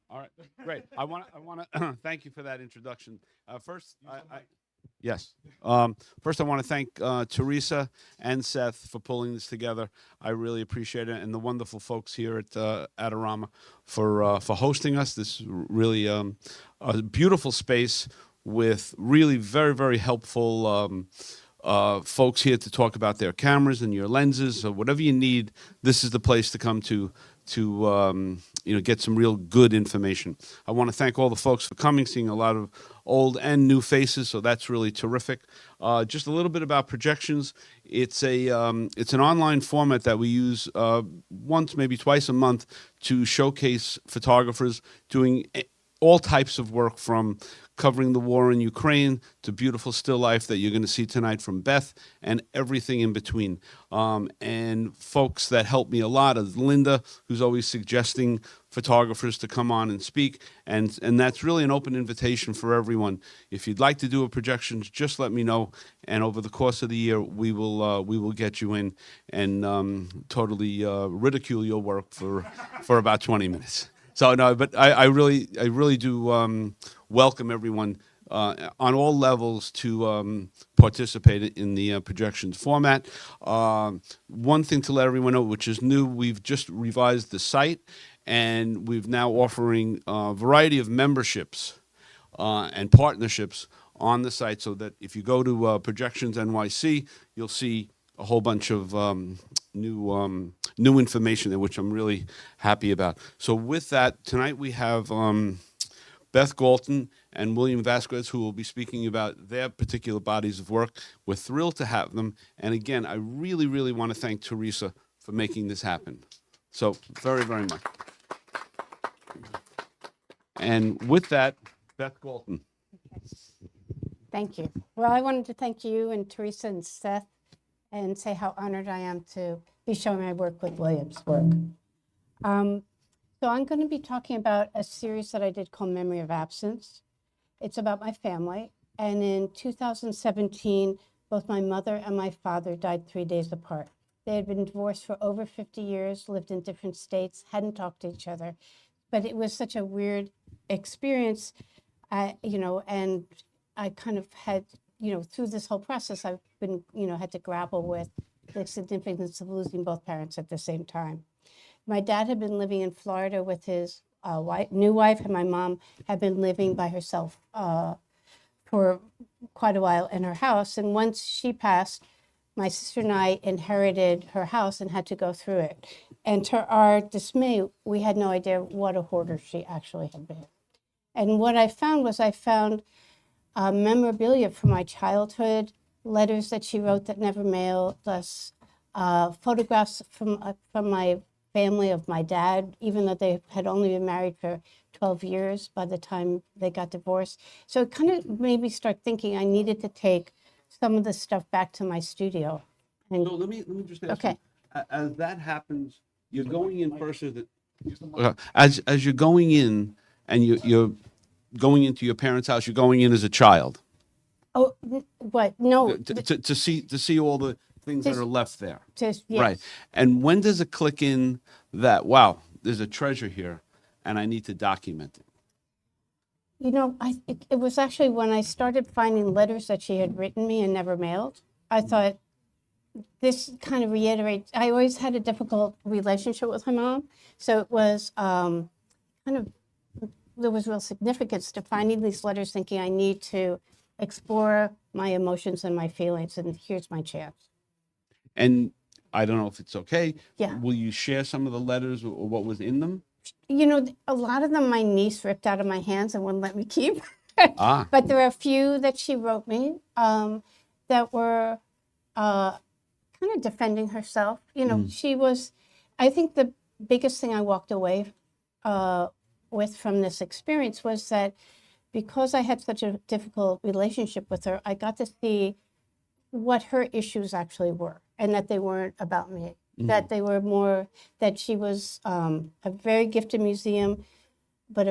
All right, great. I want to thank you for that introduction. First, yes. First, I want to thank Teresa and Seth for pulling this together. I really appreciate it, and the wonderful folks here at Adorama for hosting us. This is really a beautiful space with really very, very helpful folks here to talk about their cameras and your lenses or whatever you need. This is the place to come to get some real good information. I want to thank all the folks for coming, seeing a lot of old and new faces, so that's really terrific. Just a little bit about Projections. It's an online format that we use once, maybe twice a month to showcase photographers doing all types of work, from covering the war in Ukraine to beautiful still life that you're going to see tonight from Beth, and everything in between. And folks that help me a lot is Linda, who's always suggesting photographers to come on and speak. And that's really an open invitation for everyone. If you'd like to do a Projections, just let me know. And over the course of the year, we will get you in and totally ridicule your work for about 20 minutes. So no, but I really do welcome everyone on all levels to participate in the Projections format. One thing to let everyone know, which is new, we've just revised the site, and we've now offering a variety of memberships and partnerships on the site, so that if you go to Projections NYC, you'll see a whole bunch of new information there, which I'm really happy about. So with that, tonight we have Beth Galton and William Vázquez, who will be speaking about their particular bodies of work. We're thrilled to have them. And again, I really, really want to thank Teresa for making this happen. So very, very much. And with that, Beth Galton. Thank you. Well, I wanted to thank you and Teresa and Seth and say how honored I am to be showing my work with William's work. So I'm going to be talking about a series that I did called Memory of Absence. It's about my family. And in 2017, both my mother and my father died 3 days apart. They had been divorced for over 50 years, lived in different states, hadn't talked to each other. But it was such a weird experience, and I kind of had, through this whole process, I've been, had to grapple with the significance of losing both parents at the same time. My dad had been living in Florida with his new wife, and my mom had been living by herself for quite a while in her house. And once she passed, my sister and I inherited her house and had to go through it. And to our dismay, we had no idea what a hoarder she actually had been. And what I found was memorabilia from my childhood, letters that she wrote that never mailed us, photographs from my family of my dad, even though they had only been married for 12 years by the time they got divorced. So it kind of made me start thinking I needed to take some of the stuff back to my studio. And So let me just ask okay. you, as that happens, you're going in first as you're going in and you're going into your parents' house, you're going in as a child. Oh, what? No. To see all the things that are left there. Yes. Right. And when does it click in that, wow, there's a treasure here and I need to document it? It was actually when I started finding letters that she had written me and never mailed. I thought this kind of reiterates, I always had a difficult relationship with my mom. So it was there was real significance to finding these letters, thinking I need to explore my emotions and my feelings, and here's my chance. And I don't know if it's okay. Yeah. Will you share some of the letters or what was in them? A lot of them my niece ripped out of my hands and wouldn't let me keep. But there are a few that she wrote me that were kind of defending herself. She was, I think the biggest thing I walked away with from this experience was that because I had such a difficult relationship with her, I got to see what her issues actually were, and that they weren't about me. That they were more, that she was a very gifted museum, but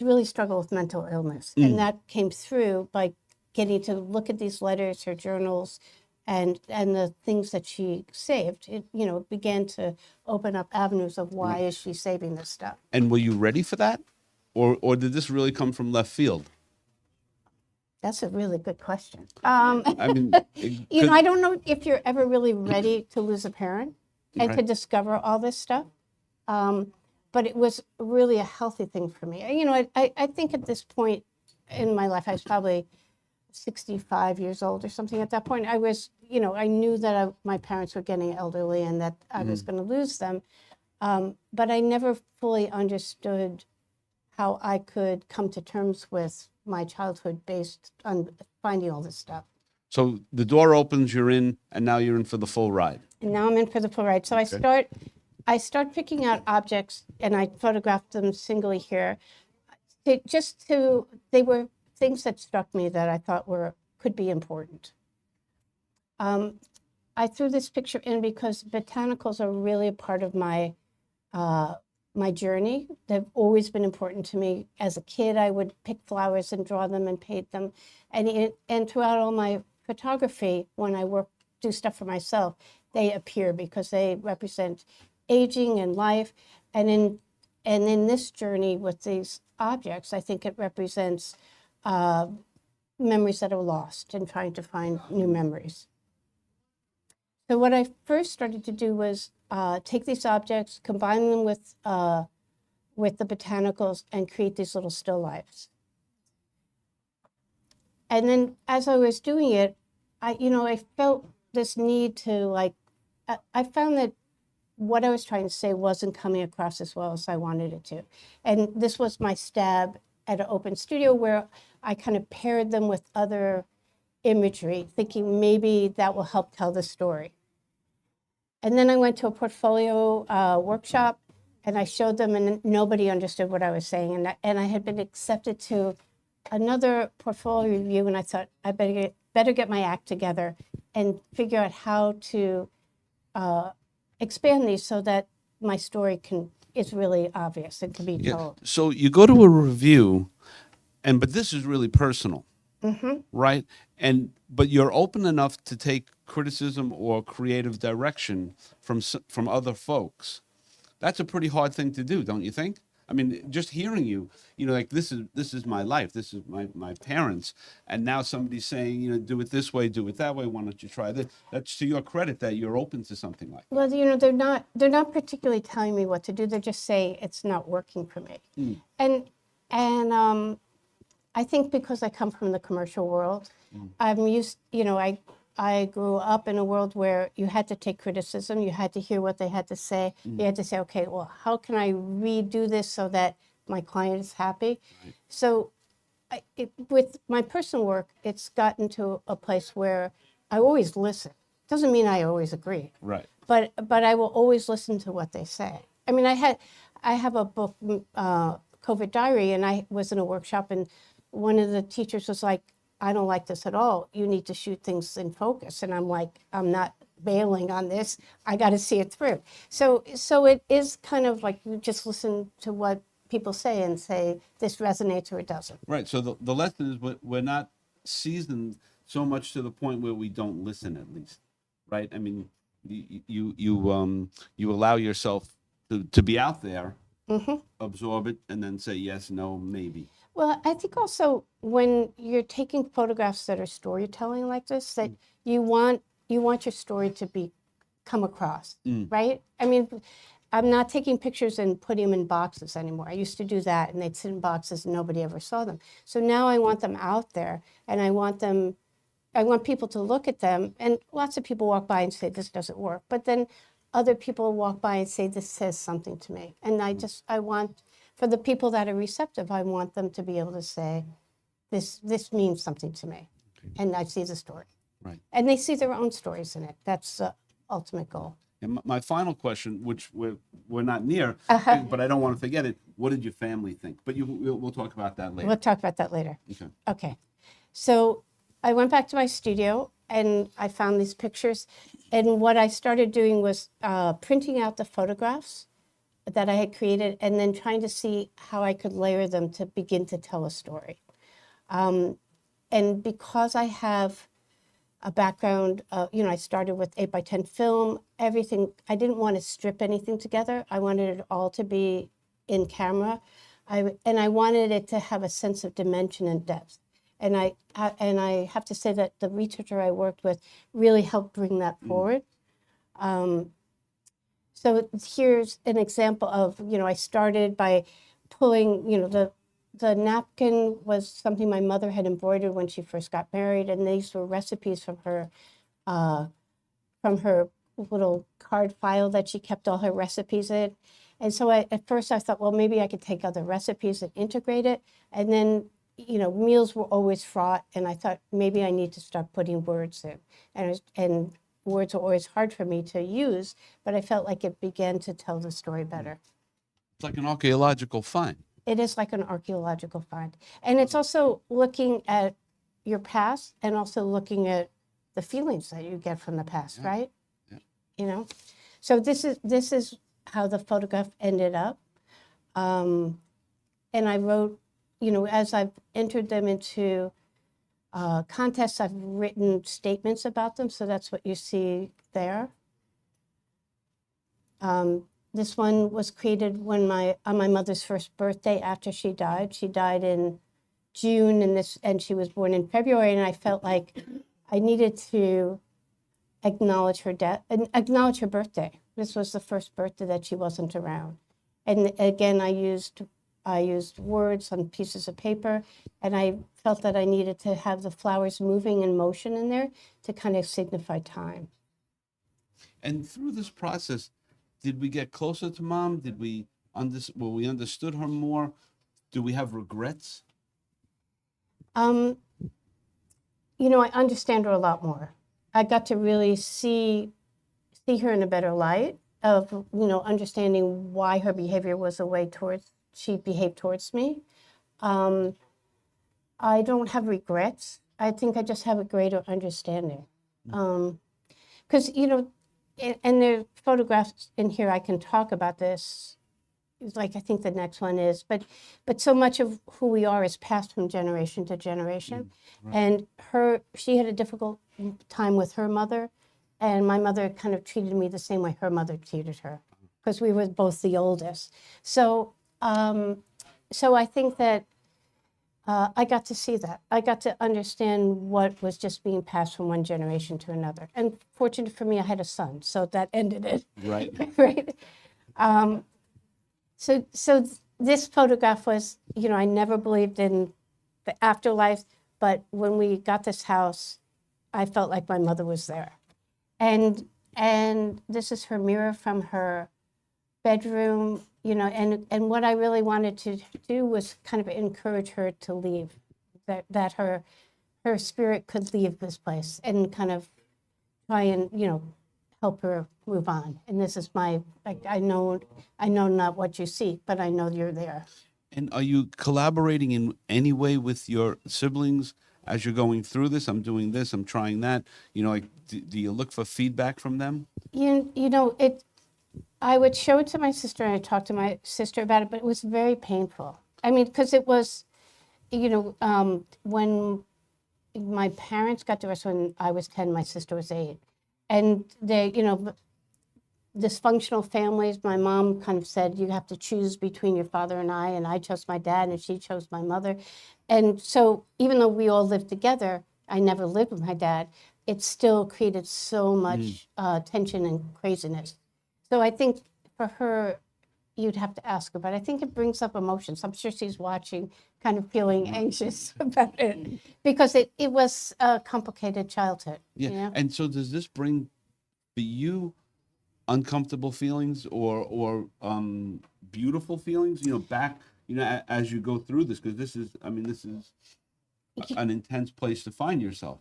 really struggled with mental illness. And that came through by getting to look at these letters, her journals, and the things that she saved, it, you know, began to open up avenues of why is she saving this stuff. And were you ready for that? Or did this really come from left field? That's a really good question. I mean, You know, I don't know if you're ever really ready to lose a parent and to Right. discover all this stuff. But it was really a healthy thing for me. You know, I think at this point in my life, I was probably 65 years old or something at that point. I was, you know, I knew that my parents were getting elderly and that I was going to lose them. But I never fully understood how I could come to terms with my childhood based on finding all this stuff. So the door opens, you're in, and now you're in for the full ride. And now I'm in for the full ride. So I start picking out objects and I photographed them singly here. They were things that struck me that I thought could be important. I threw this picture in because botanicals are really a part of my my journey. They've always been important to me. As a kid, I would pick flowers and draw them and paint them. And throughout all my photography, when I do stuff for myself, they appear because they represent aging and life. And in this journey with these objects, I think it represents memories that are lost and trying to find new memories. So what I first started to do was take these objects, combine them with the botanicals, and create these little still lifes. And then as I was doing it, I felt this need to I found that what I was trying to say wasn't coming across as well as I wanted it to. And this was my stab at an open studio where I kind of paired them with other imagery, thinking maybe that will help tell the story. And then I went to a portfolio workshop and I showed them and nobody understood what I was saying. And I had been accepted to another portfolio review and I thought I better get my act together and figure out how to expand these so that my story is really obvious and can be told. So you go to a review, but this is really personal, right? But you're open enough to take criticism or creative direction from other folks. That's a pretty hard thing to do, don't you think? I mean, just hearing you, like this is my life, this is my parents, and now somebody's saying, do it this way, do it that way. Why don't you try this? That's to your credit that you're open to something like that. Well, they're not particularly telling me what to do. They're just saying it's not working for me. And I think because I come from the commercial world, I'm used. I grew up in a world where you had to take criticism, you had to hear what they had to say, you had to say, okay, well, how can I redo this so that my client is happy? Right. So with my personal work, it's gotten to a place where I always listen. Doesn't mean I always agree. Right. But I will always listen to what they say. I mean, I have a book, COVID Diary, and I was in a workshop and one of the teachers was like, I don't like this at all. You need to shoot things in focus. And I'm like, I'm not bailing on this. I got to see it through. So it is kind of like you just listen to what people say and say this resonates or it doesn't. Right. So the lesson is we're not seasoned so much to the point where we don't listen, at least. Right. I mean, you allow yourself to be out there, absorb it, and then say yes, no, maybe. Well, I think also when you're taking photographs that are storytelling like this, that you want your story to come across, right? I mean, I'm not taking pictures and putting them in boxes anymore. I used to do that, and they'd sit in boxes and nobody ever saw them. So now I want them out there, and I want people to look at them, and lots of people walk by and say, this doesn't work. But then other people walk by and say, this says something to me. And I want, for the people that are receptive, I want them to be able to say, this means something to me. Okay. And I see the story. Right. And they see their own stories in it. That's the ultimate goal. And my final question, which we're not near, but I don't want to forget it. What did your family think? But we'll talk about that later. We'll talk about that later. Okay. Okay. So I went back to my studio and I found these pictures. And what I started doing was printing out the photographs that I had created and then trying to see how I could layer them to begin to tell a story. And because I have a background. I started with 8x10 film, everything. I didn't want to strip anything together. I wanted it all to be in camera. I wanted it to have a sense of dimension and depth. And I have to say that the researcher I worked with really helped bring that forward. So here's an example of, I started by pulling, the napkin was something my mother had embroidered when she first got married, and these were recipes from her little card file that she kept all her recipes in. And so at first I thought, well, maybe I could take other recipes and integrate it. And then, meals were always fraught, and I thought maybe I need to start putting words in. And words are always hard for me to use, but I felt like it began to tell the story better. It's like an archaeological find. It is like an archaeological find. And it's also looking at your past and also looking at the feelings that you get from the past, right? Yeah. So this is how the photograph ended up. And I wrote, as I've entered them into contests, I've written statements about them. So that's what you see there. This one was created on my mother's first birthday after she died. She died in June, and she was born in February. And I felt like I needed to acknowledge her death and acknowledge her birthday. This was the first birthday that she wasn't around. And again, I used words on pieces of paper, and I felt that I needed to have the flowers moving in motion in there to kind of signify time. And through this process, did we get closer to Mom? Did we we understood her more? Do we have regrets? I understand her a lot more. I got to really see her in a better light of, understanding why her behavior was the way she behaved towards me. I don't have regrets. I think I just have a greater understanding. Because, and there are photographs in here, I can talk about this, like I think the next one is, but so much of who we are is passed from generation to generation. Right. And she had a difficult time with her mother, and my mother kind of treated me the same way her mother treated her, because we were both the oldest. So I think that I got to see that. I got to understand what was just being passed from one generation to another. And fortunate for me, I had a son, so that ended it. Right. Right. So this photograph was, I never believed in the afterlife, but when we got this house, I felt like my mother was there. And this is her mirror from her bedroom, and what I really wanted to do was kind of encourage her to leave, that her spirit could leave this place and kind of try and, help her move on. And this is I know not what you seek, but I know you're there. And are you collaborating in any way with your siblings as you're going through this? I'm doing this, I'm trying that. Do you look for feedback from them? I would show it to my sister, and I talked to my sister about it, but it was very painful. I mean, because it was, when my parents got divorced when I was 10, my sister was 8. And they, dysfunctional families, my mom kind of said, you have to choose between your father and I chose my dad, and she chose my mother. And so even though we all lived together, I never lived with my dad, it still created so much tension and craziness. So I think for her, you'd have to ask her, but I think it brings up emotions. I'm sure she's watching, kind of feeling anxious about it, because it was a complicated childhood. Yeah. And so does this bring for you uncomfortable feelings or beautiful feelings, back, as you go through this? Because this is an intense place to find yourself.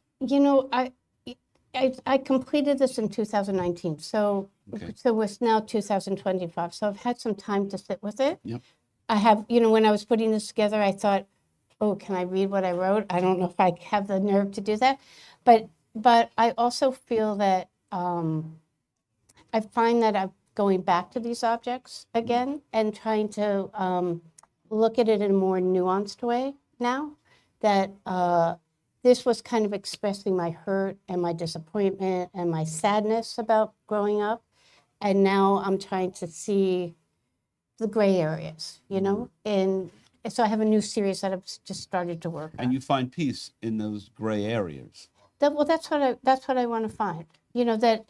I completed this in 2019, so it's now 2025. So I've had some time to sit with it. Yep. I have, when I was putting this together, I thought, oh, can I read what I wrote? I don't know if I have the nerve to do that, but I also feel that I find that I'm going back to these objects again and trying to look at it in a more nuanced way now. That this was kind of expressing my hurt and my disappointment and my sadness about growing up. And now I'm trying to see the gray areas, you know? And so I have a new series that I've just started to work on. And you find peace in those gray areas. That's what I want to find. You know, that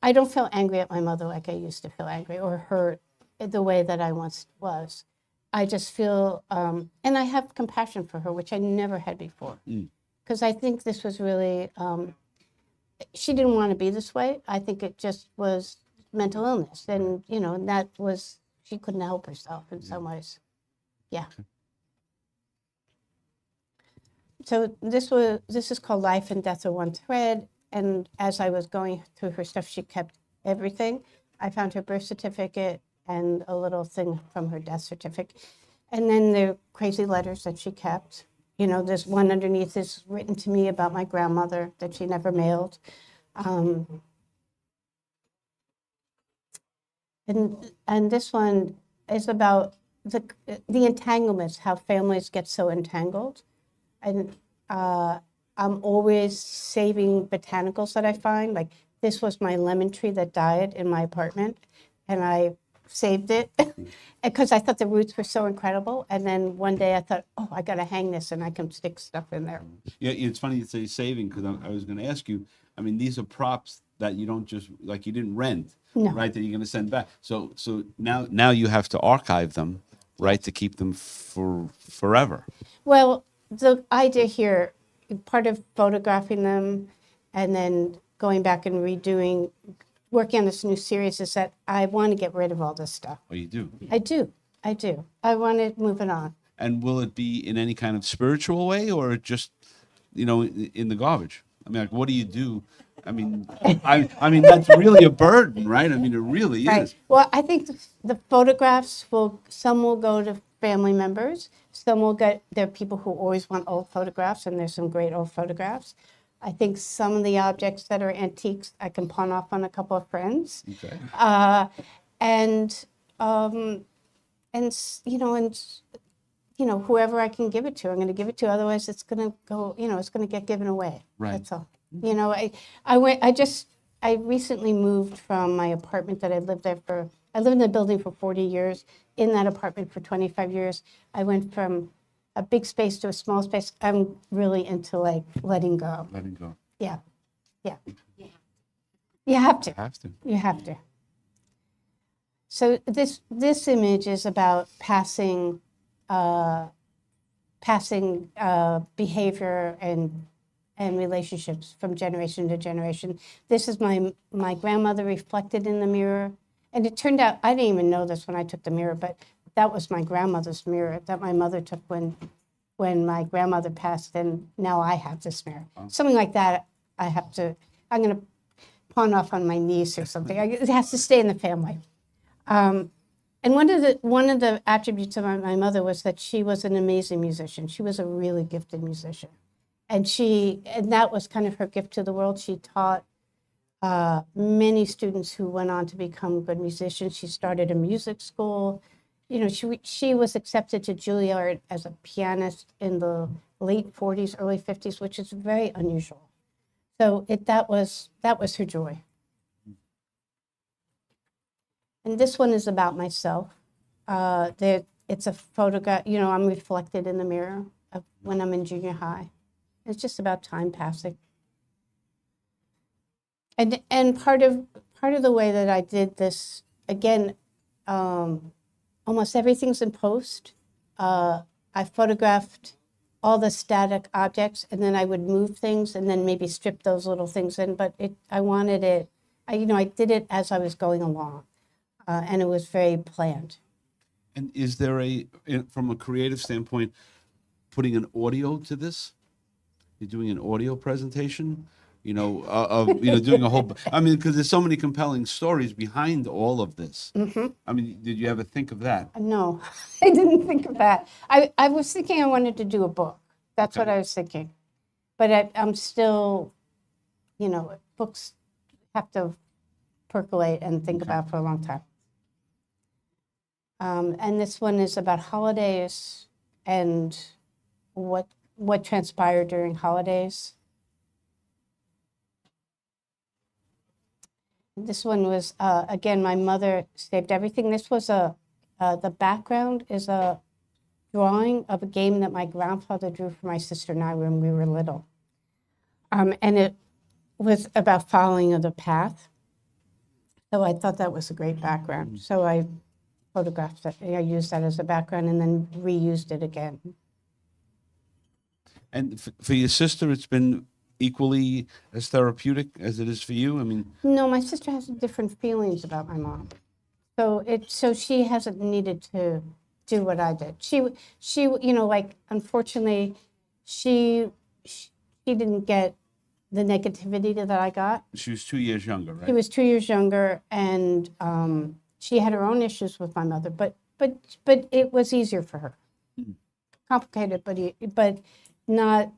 I don't feel angry at my mother like I used to feel angry, or hurt the way that I once was. I just feel, and I have compassion for her, which I never had before. Because I think this was really, she didn't want to be this way. I think it just was mental illness. And, you know, and that was, she couldn't help herself in some ways. Yeah. So this is called Life and Death Are One Thread. And as I was going through her stuff, she kept everything. I found her birth certificate and a little thing from her death certificate. And then the crazy letters that she kept. You know, there's one underneath is written to me about my grandmother that she never mailed. And this one is about the entanglements, how families get so entangled. And I'm always saving botanicals that I find. Like, this was my lemon tree that died in my apartment, and I saved it because I thought the roots were so incredible. And then one day I thought, oh, I got to hang this, and I can stick stuff in there. Yeah, it's funny you say saving, because I was going to ask you, I mean, these are props that you don't just, like, you didn't rent, No. right, that you're going to send back. So now you have to archive them, right, to keep them for forever. Well, the idea here, part of photographing them and then going back and working on this new series, is that I want to get rid of all this stuff. Oh, you do? I do. I want to move it on. And will it be in any kind of spiritual way, or just, you know, in the garbage? I mean, like, what do you do? I mean, I mean, that's really a burden, right? I mean, it really Right. is. Well, I think the photographs some will go to family members. Some will there are people who always want old photographs, and there's some great old photographs. I think some of the objects that are antiques, I can pawn off on a couple of friends. Okay. And whoever I can give it to, I'm going to give it to. Otherwise, it's going to go, it's going to get given away. Right. That's all. You know, I recently moved from my apartment that I lived in the building for 40 years, in that apartment for 25 years. I went from a big space to a small space. I'm really into, like, letting go. Letting go. Yeah. You have to. You have to. So this image is about passing behavior and relationships from generation to generation. This is my grandmother reflected in the mirror. And it turned out, I didn't even know this when I took the mirror, but that was my grandmother's mirror that my mother took when my grandmother passed, and now I have this mirror. Something like that, I'm going to pawn off on my niece or something. It has to stay in the family. And one of the attributes of my mother was that she was an amazing musician. She was a really gifted musician. And that was kind of her gift to the world. She taught many students who went on to become good musicians. She started a music school. You know, she was accepted to Juilliard as a pianist in the late 40s, early 50s, which is very unusual. So that was her joy. And this one is about myself. It's a photograph. You know, I'm reflected in the mirror of when I'm in junior high. It's just about time passing. And part of the way that I did this, again, almost everything's in post. I photographed all the static objects, and then I would move things and then maybe strip those little things in. But I did it as I was going along, and it was very planned. And is there from a creative standpoint, putting an audio to this? You're doing an audio presentation, doing a whole. I mean, because there's so many compelling stories behind all of this. Mm-hmm. I mean, did you ever think of that? No, I didn't think of that. I was thinking I wanted to do a book. That's what I was thinking, but I'm still, books have to percolate and think about for a long time. And this one is about holidays and what what transpired during holidays. This one was, again, my mother saved everything. This was the background is a drawing of a game that my grandfather drew for my sister and I when we were little. And it was about following of the path. So I thought that was a great background. So I photographed it. I used that as a background and then reused it again. And for your sister, it's been equally as therapeutic as it is for you? I mean, No, my sister has different feelings about my mom. So she hasn't needed to do what I did. She you know, like, unfortunately, she didn't get the negativity that I got. she was 2 years younger, right? She was 2 years younger, and she had her own issues with my mother, but it was easier for her. Complicated, but not.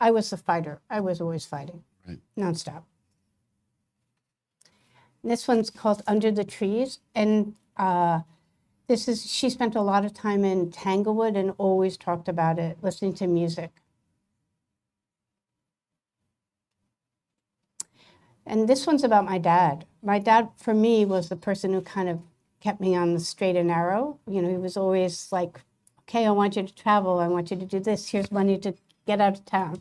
I was the fighter. I was always fighting, Right. nonstop. This one's called Under the Trees, and she spent a lot of time in Tanglewood and always talked about it, listening to music. And this one's about my dad. My dad, for me, was the person who kind of kept me on the straight and narrow. You know, he was always like, okay, I want you to travel. I want you to do this. Here's money to get out of town.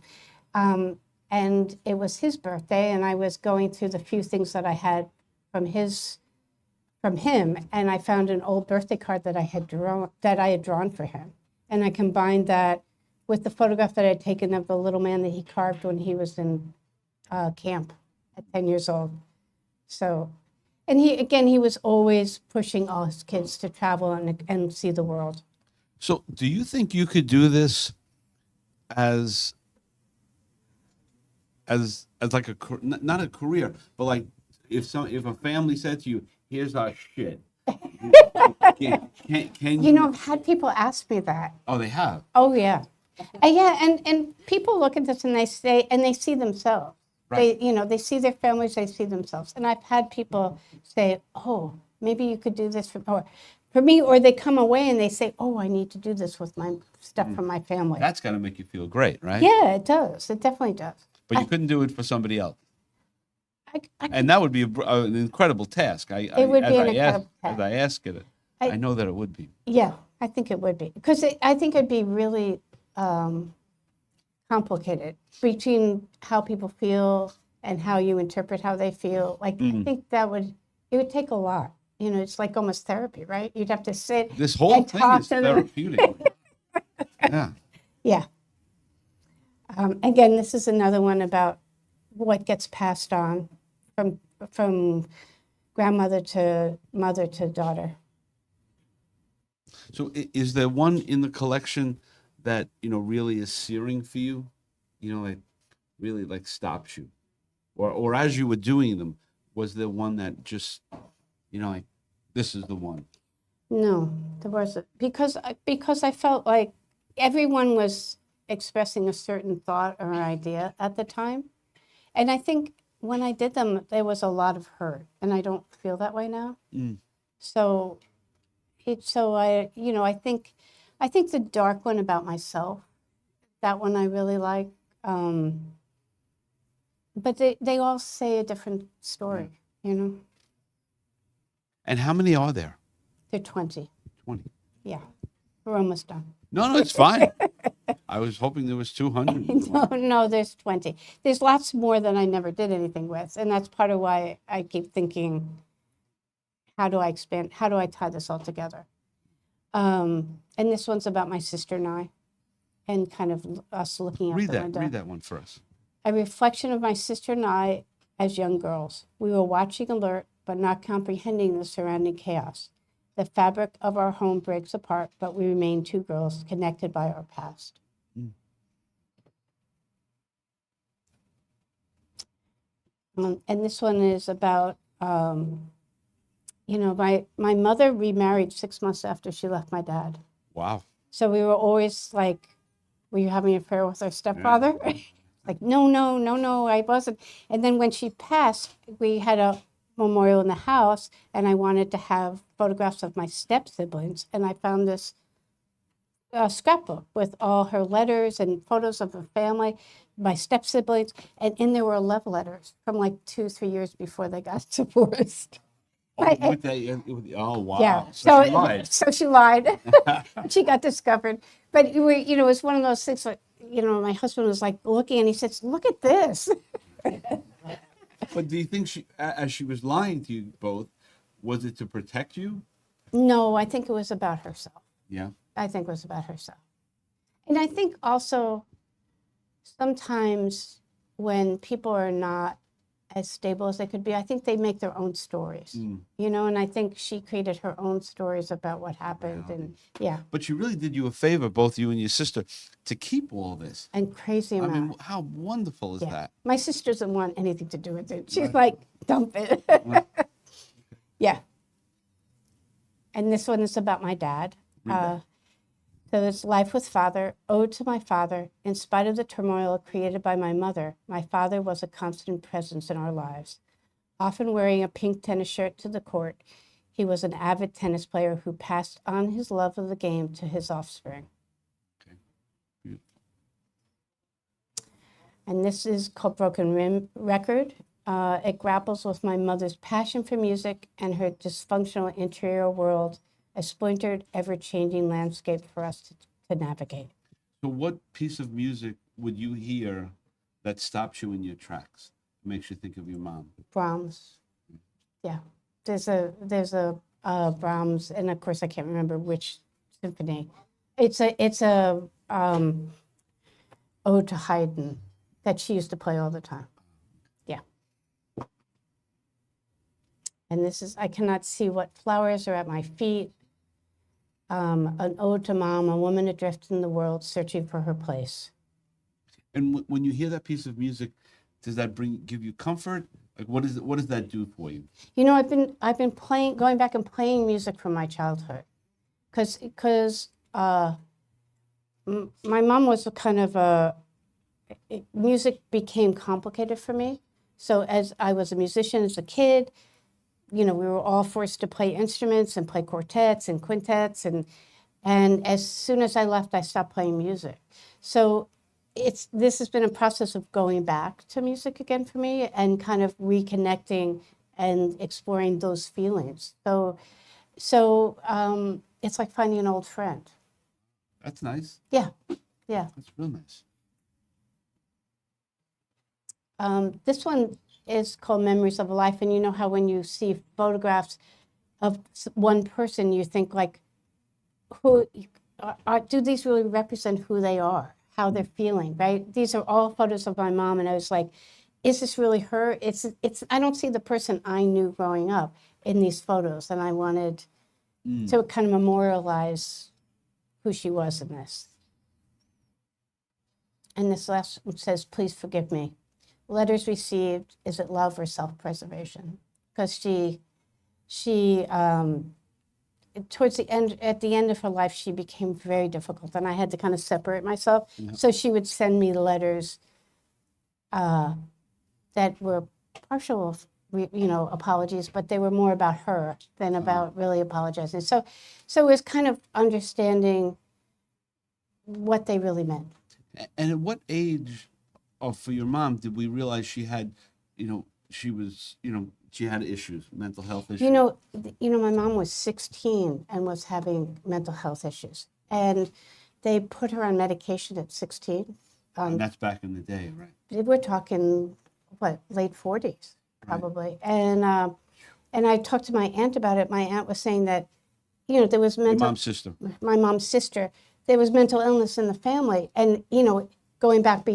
And it was his birthday, and I was going through the few things that I had from him, and I found an old birthday card that I had drawn for him. And I combined that with the photograph that I had taken of the little man that he carved when he was in camp at 10 years old. So, and he was always pushing all his kids to travel and see the world. So do you think you could do this as like not a career, but like if a family said to you, here's our shit. Can you? You know, I've had people ask me that. Oh, they have. Oh, yeah. Yeah, and people look at this and they see themselves. Right. They see their families, they see themselves. And I've had people say, oh, maybe you could do this for me, or they come away and they say, oh, I need to do this with my stuff from my family. That's got to make you feel great, right? Yeah, it does. It definitely does. But you couldn't do it for somebody else. I And that would be an incredible task. It would be an incredible task. As I ask it, I know that it would be. Yeah, I think it would be. Because I think it'd be really complicated between how people feel and how you interpret how they feel. Like, I think it would take a lot. You know, it's like almost therapy, right? You'd have to sit This whole and thing talk is to them. therapeutic. Yeah. Yeah. Again, this is another one about what gets passed on from grandmother to mother to daughter. So is there one in the collection that, really is searing for you? Like really like stops you? Or as you were doing them, was there one that just, like this is the one? No, there wasn't. Because I felt like everyone was expressing a certain thought or idea at the time. And I think when I did them, there was a lot of hurt, and I don't feel that way now. So I think the dark one about myself, that one I really like. But they all say a different story, And how many are there? They're 20. 20. Yeah, we're almost done. No, it's fine. I was hoping there was 200. No, there's 20. There's lots more that I never did anything with, and that's part of why I keep thinking, how do I expand? How do I tie this all together? And this one's about my sister and I, and kind of us looking out the window. Read that one for us. A reflection of my sister and I as young girls. We were watching alert, but not comprehending the surrounding chaos. The fabric of our home breaks apart, but we remain two girls connected by our past. And this one is about, my mother remarried 6 months after she left my dad. Wow. So we were always like, were you having an affair with our stepfather? Like, no, I wasn't. And then when she passed, we had a memorial in the house, and I wanted to have photographs of my step siblings, and I found this scrapbook with all her letters and photos of her family, my step siblings, and in there were love letters from like 2-3 years before they got divorced. Oh, wow. Yeah. So she lied. So she lied. She got discovered. But it was one of those things like, my husband was like looking and he says, "Look at this." But do you think as she was lying to you both, was it to protect you? No, I think it was about herself. Yeah. I think it was about herself. And I think also sometimes when people are not as stable as they could be, I think they make their own stories, and I think she created her own stories about what happened. Wow. And yeah. But she really did you a favor, both you and your sister, to keep all this. And crazy amount. I mean, how wonderful is that? My sister doesn't want anything to do with it. She's like, dump it. Yeah. And this one is about my dad. So it's Life with Father, Ode to my father. In spite of the turmoil created by my mother, my father was a constant presence in our lives. Often wearing a pink tennis shirt to the court, he was an avid tennis player who passed on his love of the game to his offspring. Okay. Beautiful. And this is called Broken Rim Record. It grapples with my mother's passion for music and her dysfunctional interior world, a splintered, ever-changing landscape for us to navigate. So what piece of music would you hear that stops you in your tracks, makes you think of your mom? Brahms. Yeah. There's a Brahms, and of course I can't remember which symphony. It's a Ode to Haydn that she used to play all the time. Yeah. And this is, I cannot see what flowers are at my feet. An ode to mom, a woman adrift in the world, searching for her place. And when you hear that piece of music, does that give you comfort? Like, what does that do for you? I've been going back and playing music from my childhood, because my mom was a kind of music became complicated for me. So as I was a musician as a kid, we were all forced to play instruments and play quartets and quintets, and as soon as I left, I stopped playing music. So this has been a process of going back to music again for me and kind of reconnecting and exploring those feelings. So it's like finding an old friend. That's nice. Yeah. That's real nice. This one is called Memories of a Life, and you know how when you see photographs of one person, you think like, do these really represent who they are, how they're feeling, right? These are all photos of my mom, and I was like, is this really her? I don't see the person I knew growing up in these photos, and I wanted to kind of memorialize who she was in this. And this last one says, please forgive me. Letters received, is it love or self-preservation? Because she towards at the end of her life, she became very difficult, and I had to kind of separate myself. Yeah. So she would send me letters that were partial, apologies, but they were more about her than about really apologizing. So it was kind of understanding what they really meant. And at what age, for your mom, did we realize she had, she had issues, mental health issues? My mom was 16 and was having mental health issues, and they put her on medication at 16. And that's back in the day, right? We're talking, late 40s, probably. Right. And I talked to my aunt about it. My aunt was saying that, there was mental... Your mom's sister. My mom's sister. There was mental illness in the family. And, going back,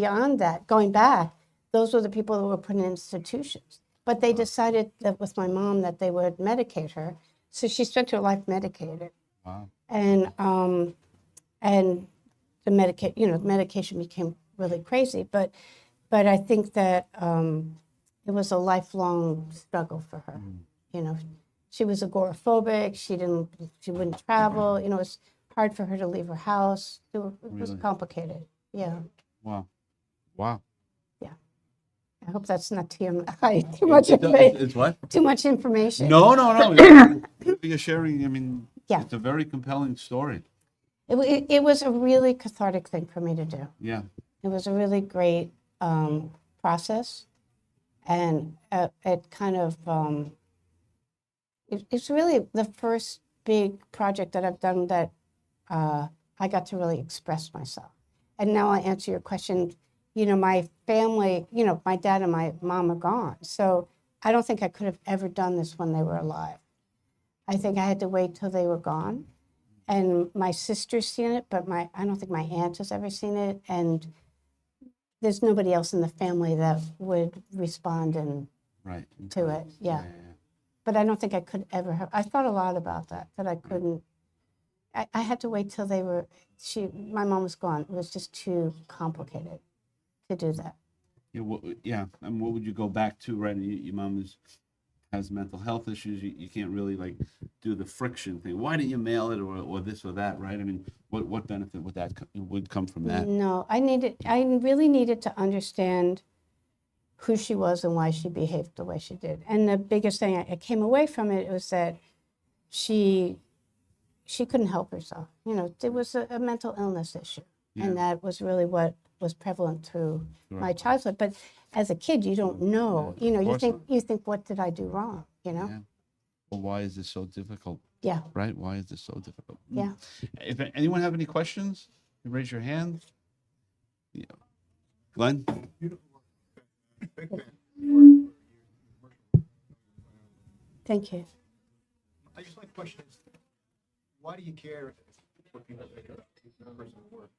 those were the people that were put in institutions. But they decided that with my mom that they would medicate her. So she spent her life medicated. Wow. And the medication became really crazy. But I think that it was a lifelong struggle for her. She was agoraphobic. She wouldn't travel. It was hard for her to leave her house. It was complicated. Yeah. Wow. Yeah. I hope that's not too much information. It's what? Too much information. No. You're sharing. I mean, yeah. It's a very compelling story. It was a really cathartic thing for me to do. Yeah. It was a really great process, and it kind of it's really the first big project that I've done that I got to really express myself. And now I answer your question. You know, my family, you know, my dad and my mom are gone, so I don't think I could have ever done this when they were alive. I think I had to wait till they were gone. And my sister's seen it, but I don't think my aunt has ever seen it. And there's nobody else in the family that would respond Right. to it. Yeah. But I don't think I could ever have. I thought a lot about that I couldn't. I had to wait till they were, my mom was gone. It was just too complicated to do that. Yeah. And what would you go back to, right? Your mom has mental health issues. You can't really like do the friction thing. Why didn't you mail it or this or that, right? I mean, what benefit would come from that? No, I really needed to understand who she was and why she behaved the way she did. And the biggest thing I came away from it was that she couldn't help herself. You know, there was a mental illness issue, and that was really what was prevalent through my childhood. But as a kid, you don't know. You know, you think, what did I do wrong? You know. Yeah. Well, why is this so difficult? Yeah. Right? Why is this so difficult? Yeah. If anyone have any questions, you raise your hand. Yeah. Glenn? Thank you. I just my question is, why do you care what people think of a person's work?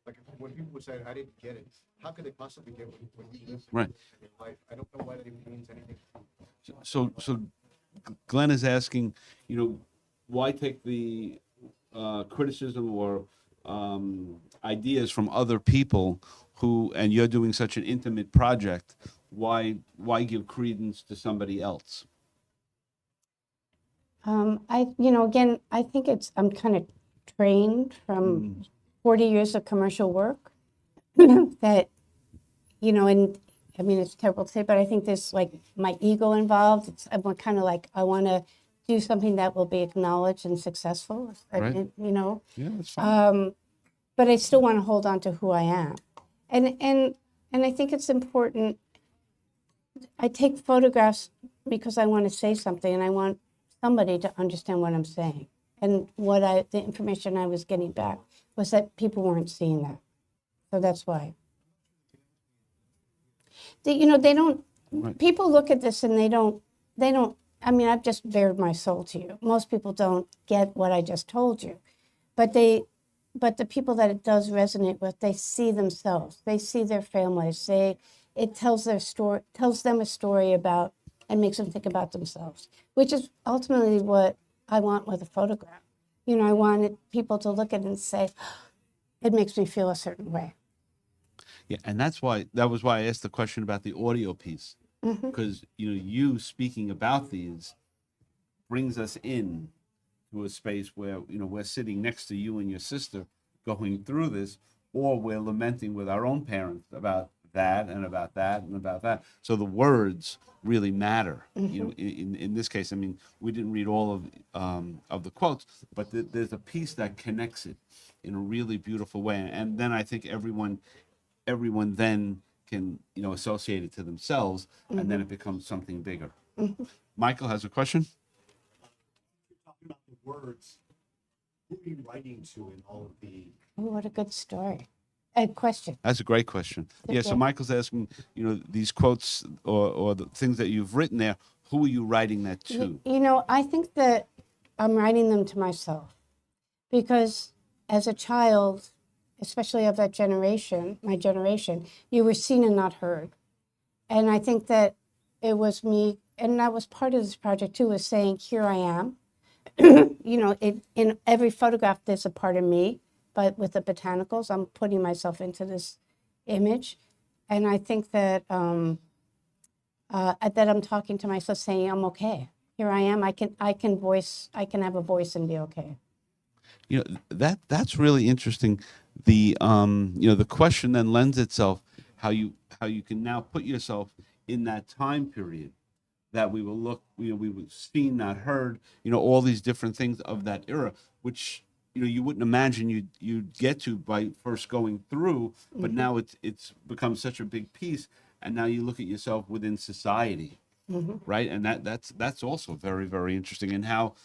Like when people would say, "I didn't get it," how could they possibly get what you live Right. in your life? I don't know why that even means anything. So Glenn is asking, you know, why take the criticism or ideas from other people and you're doing such an intimate project, why give credence to somebody else? Again, I think I'm kind of trained from 40 years of commercial work that, and I mean, it's terrible to say, but I think there's like my ego involved. I'm kind of like, I want to do something that will be acknowledged and successful, Right. Yeah, that's fine. but I still want to hold on to who I am. And I think it's important. I take photographs because I want to say something and I want somebody to understand what I'm saying. And the information I was getting back was that people weren't seeing that. So that's why. They don't, Right. people look at this and they don't, I mean, I've just bared my soul to you. Most people don't get what I just told you. But the people that it does resonate with, they see themselves. They see their families. It tells them a story about, and makes them think about themselves, which is ultimately what I want with a photograph. I wanted people to look at it and say, it makes me feel a certain way. Yeah, and that was why I asked the question about the audio piece, because you speaking about these brings us in to a space where we're sitting next to you and your sister going through this, or we're lamenting with our own parents about that and about that and about that. So the words really matter. In this case, I mean, we didn't read all of the quotes, but there's a piece that connects it in a really beautiful way, and then I think everyone then can associate it to themselves, and then it becomes something bigger. Michael has a question. You're talking about the words. Who are you writing to in all of the? Oh, what a good story. A question. That's a great question. Yeah, so Michael's asking, these quotes or the things that you've written there, who are you writing that to? I think that I'm writing them to myself because as a child, especially of that generation, my generation, you were seen and not heard. And I think that it was me, and that was part of this project too, was saying, here I am. In every photograph, there's a part of me, but with the botanicals, I'm putting myself into this image. And I think that that I'm talking to myself saying, I'm okay. Here I am. I can have a voice and be okay. That's really interesting. The question then lends itself how you can now put yourself in that time period that we will look, we were seen, not heard, all these different things of that era, which you wouldn't imagine you'd get to by first going through, but now it's become such a big piece, and now you look at yourself within society, right? And that's also very, very interesting, and how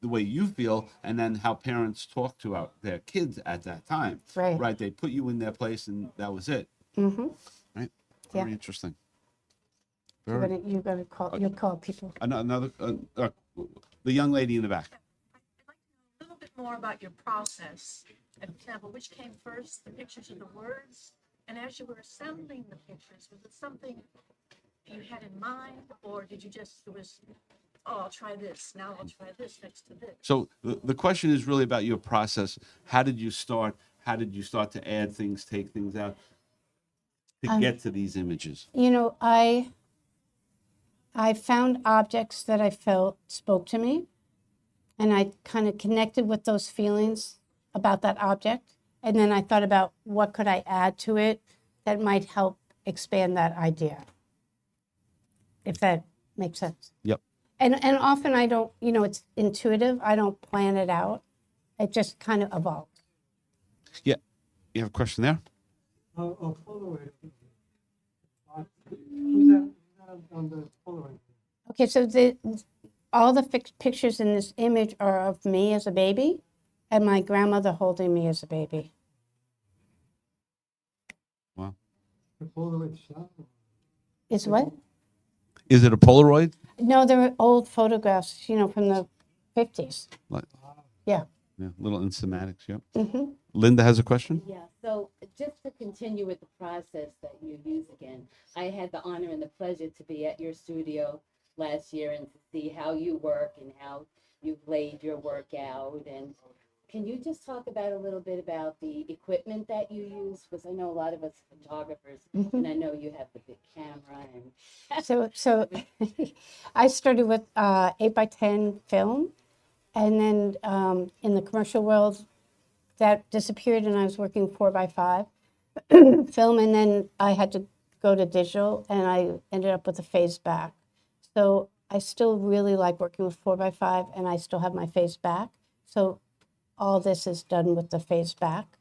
the way you feel, and then how parents talk to their kids at that time, Right. They put you in their place, and that was it, right? Yeah. Very interesting. You're gonna call people. Another the young lady in the back. I'd like to know a little bit more about your process. For example, which came first, the pictures or the words? And as you were assembling the pictures, was it something you had in mind, or did you just, oh, I'll try this, now I'll try this next to this? So the question is really about your process. How did you start? How did you start to add things, take things out to get to these images? I found objects that I felt spoke to me, and I kind of connected with those feelings about that object. And then I thought about what could I add to it that might help expand that idea, if that makes sense. Yep. And often I don't, it's intuitive. I don't plan it out. It just kind of evolves. Yeah. You have a question there? Polaroid. Who's that on the Polaroid? Okay, so all the pictures in this image are of me as a baby and my grandmother holding me as a baby. Wow. The Polaroid shot? Is what? Is it a Polaroid? No, they're old photographs, from the 50s. Like, Yeah. yeah, little instamatics. Yep. hmm Linda has a question. Yeah, so just to continue with the process that you use again, I had the honor and the pleasure to be at your studio last year and to see how you work and how you've laid your work out. And can you just talk about a little bit about the equipment that you use? Because I know a lot of us photographers, and I know you have the big camera. And So I started with 8x10 film, and then in the commercial world, that disappeared, and I was working 4x5 film, and then I had to go to digital, and I ended up with a phase back. So I still really like working with 4x5, and I still have my phase back. So all this is done with the phase back.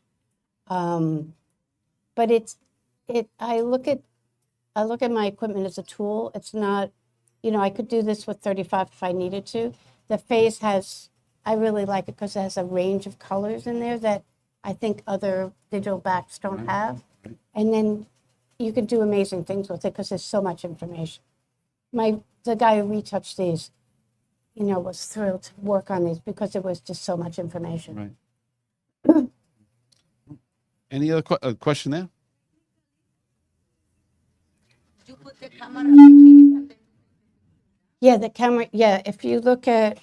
But I look at my equipment as a tool. It's not, I could do this with 35 if I needed to. The phase I really like it because it has a range of colors in there that I think other digital backs don't have. And then you can do amazing things with it because there's so much information. The guy who retouched these, was thrilled to work on these because there was just so much information. Right. Any other question there? Did you put the camera and then Yeah, the camera. Yeah, if you look at.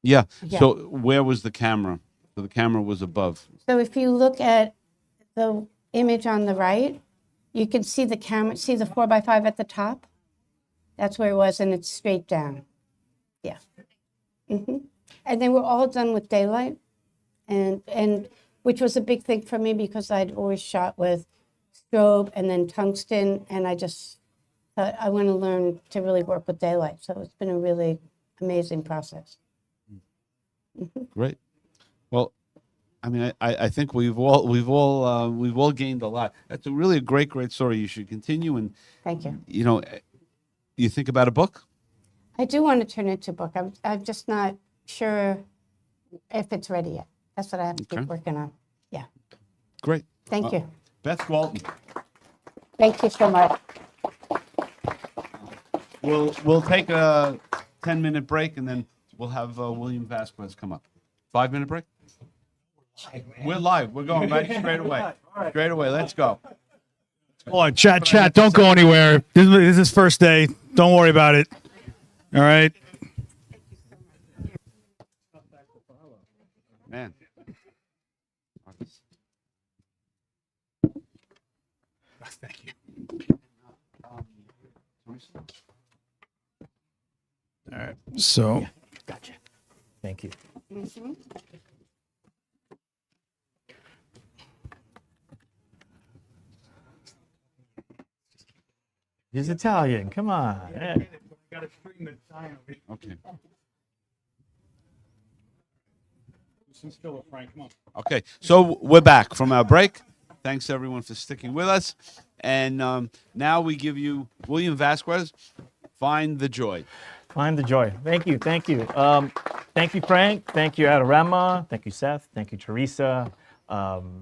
Yeah. Yeah. So where was the camera? So the camera was above. So if you look at the image on the right, you can see the camera. See the 4x5 at the top. That's where it was, and it's straight down. Yeah. And they were all done with daylight, and which was a big thing for me because I'd always shot with strobe and then tungsten, and I just thought I want to learn to really work with daylight. So it's been a really amazing process. Great. Well, I mean, I think we've all gained a lot. That's really a great story. You should continue, and Thank you. You think about a book? I do want to turn it into a book. I'm just not sure if it's ready yet. That's what I have to keep working on. Yeah. Great. Thank you. Beth Galton. Thank you so much. We'll take a 10-minute break, and then we'll have William Vázquez come up. 5-minute break? We're live. We're going right straight away. Straight away. Let's go. Hold on, chat. Don't go anywhere. This is first day. Don't worry about it. All right. Man. Thank you. All right. So. Gotcha. Thank you. He's Italian. Come on. Yeah. Okay. still with Frank. Come on. Okay, so we're back from our break. Thanks everyone for sticking with us. And now we give you William Vázquez, Find the Joy. Find the joy. Thank you. Thank you. Thank you, Frank. Thank you, Adorama. Thank you, Seth. Thank you, Teresa.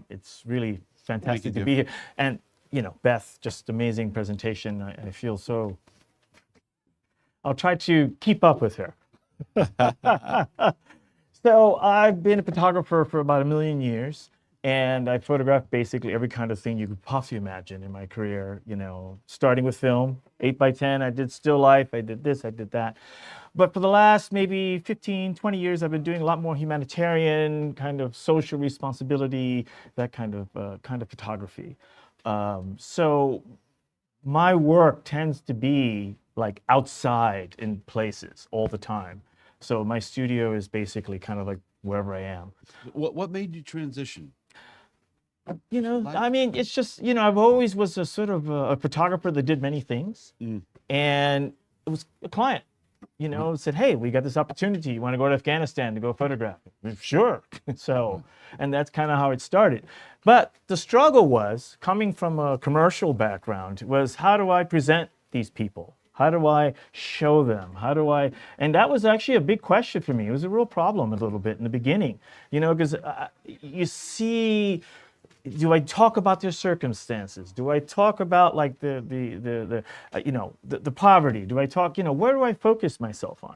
It's really fantastic to dear. be here. And, you know, Beth, just amazing presentation. I feel so. I'll try to keep up with her. So I've been a photographer for about 1 million years. And I photographed basically every kind of thing you could possibly imagine in my career, you know, starting with film, 8x10, I did still life, I did this, I did that. But for the last maybe 15, 20 years, I've been doing a lot more humanitarian, kind of social responsibility, that kind of photography. So my work tends to be like outside in places all the time. So my studio is basically kind of like wherever I am. What made you transition? You know, I mean, it's just, you know, I've always was a sort of a photographer that did many things. And it was a client, you know, said, hey, we got this opportunity. You want to go to Afghanistan to go photograph? Sure. So, and that's kind of how it started. But the struggle was, coming from a commercial background, was how do I present these people? How do I show them? How do I, and that was actually a big question for me. It was a real problem a little bit in the beginning, you know, because you see, do I talk about their circumstances? Do I talk about like the poverty? Do I talk, you know, where do I focus myself on?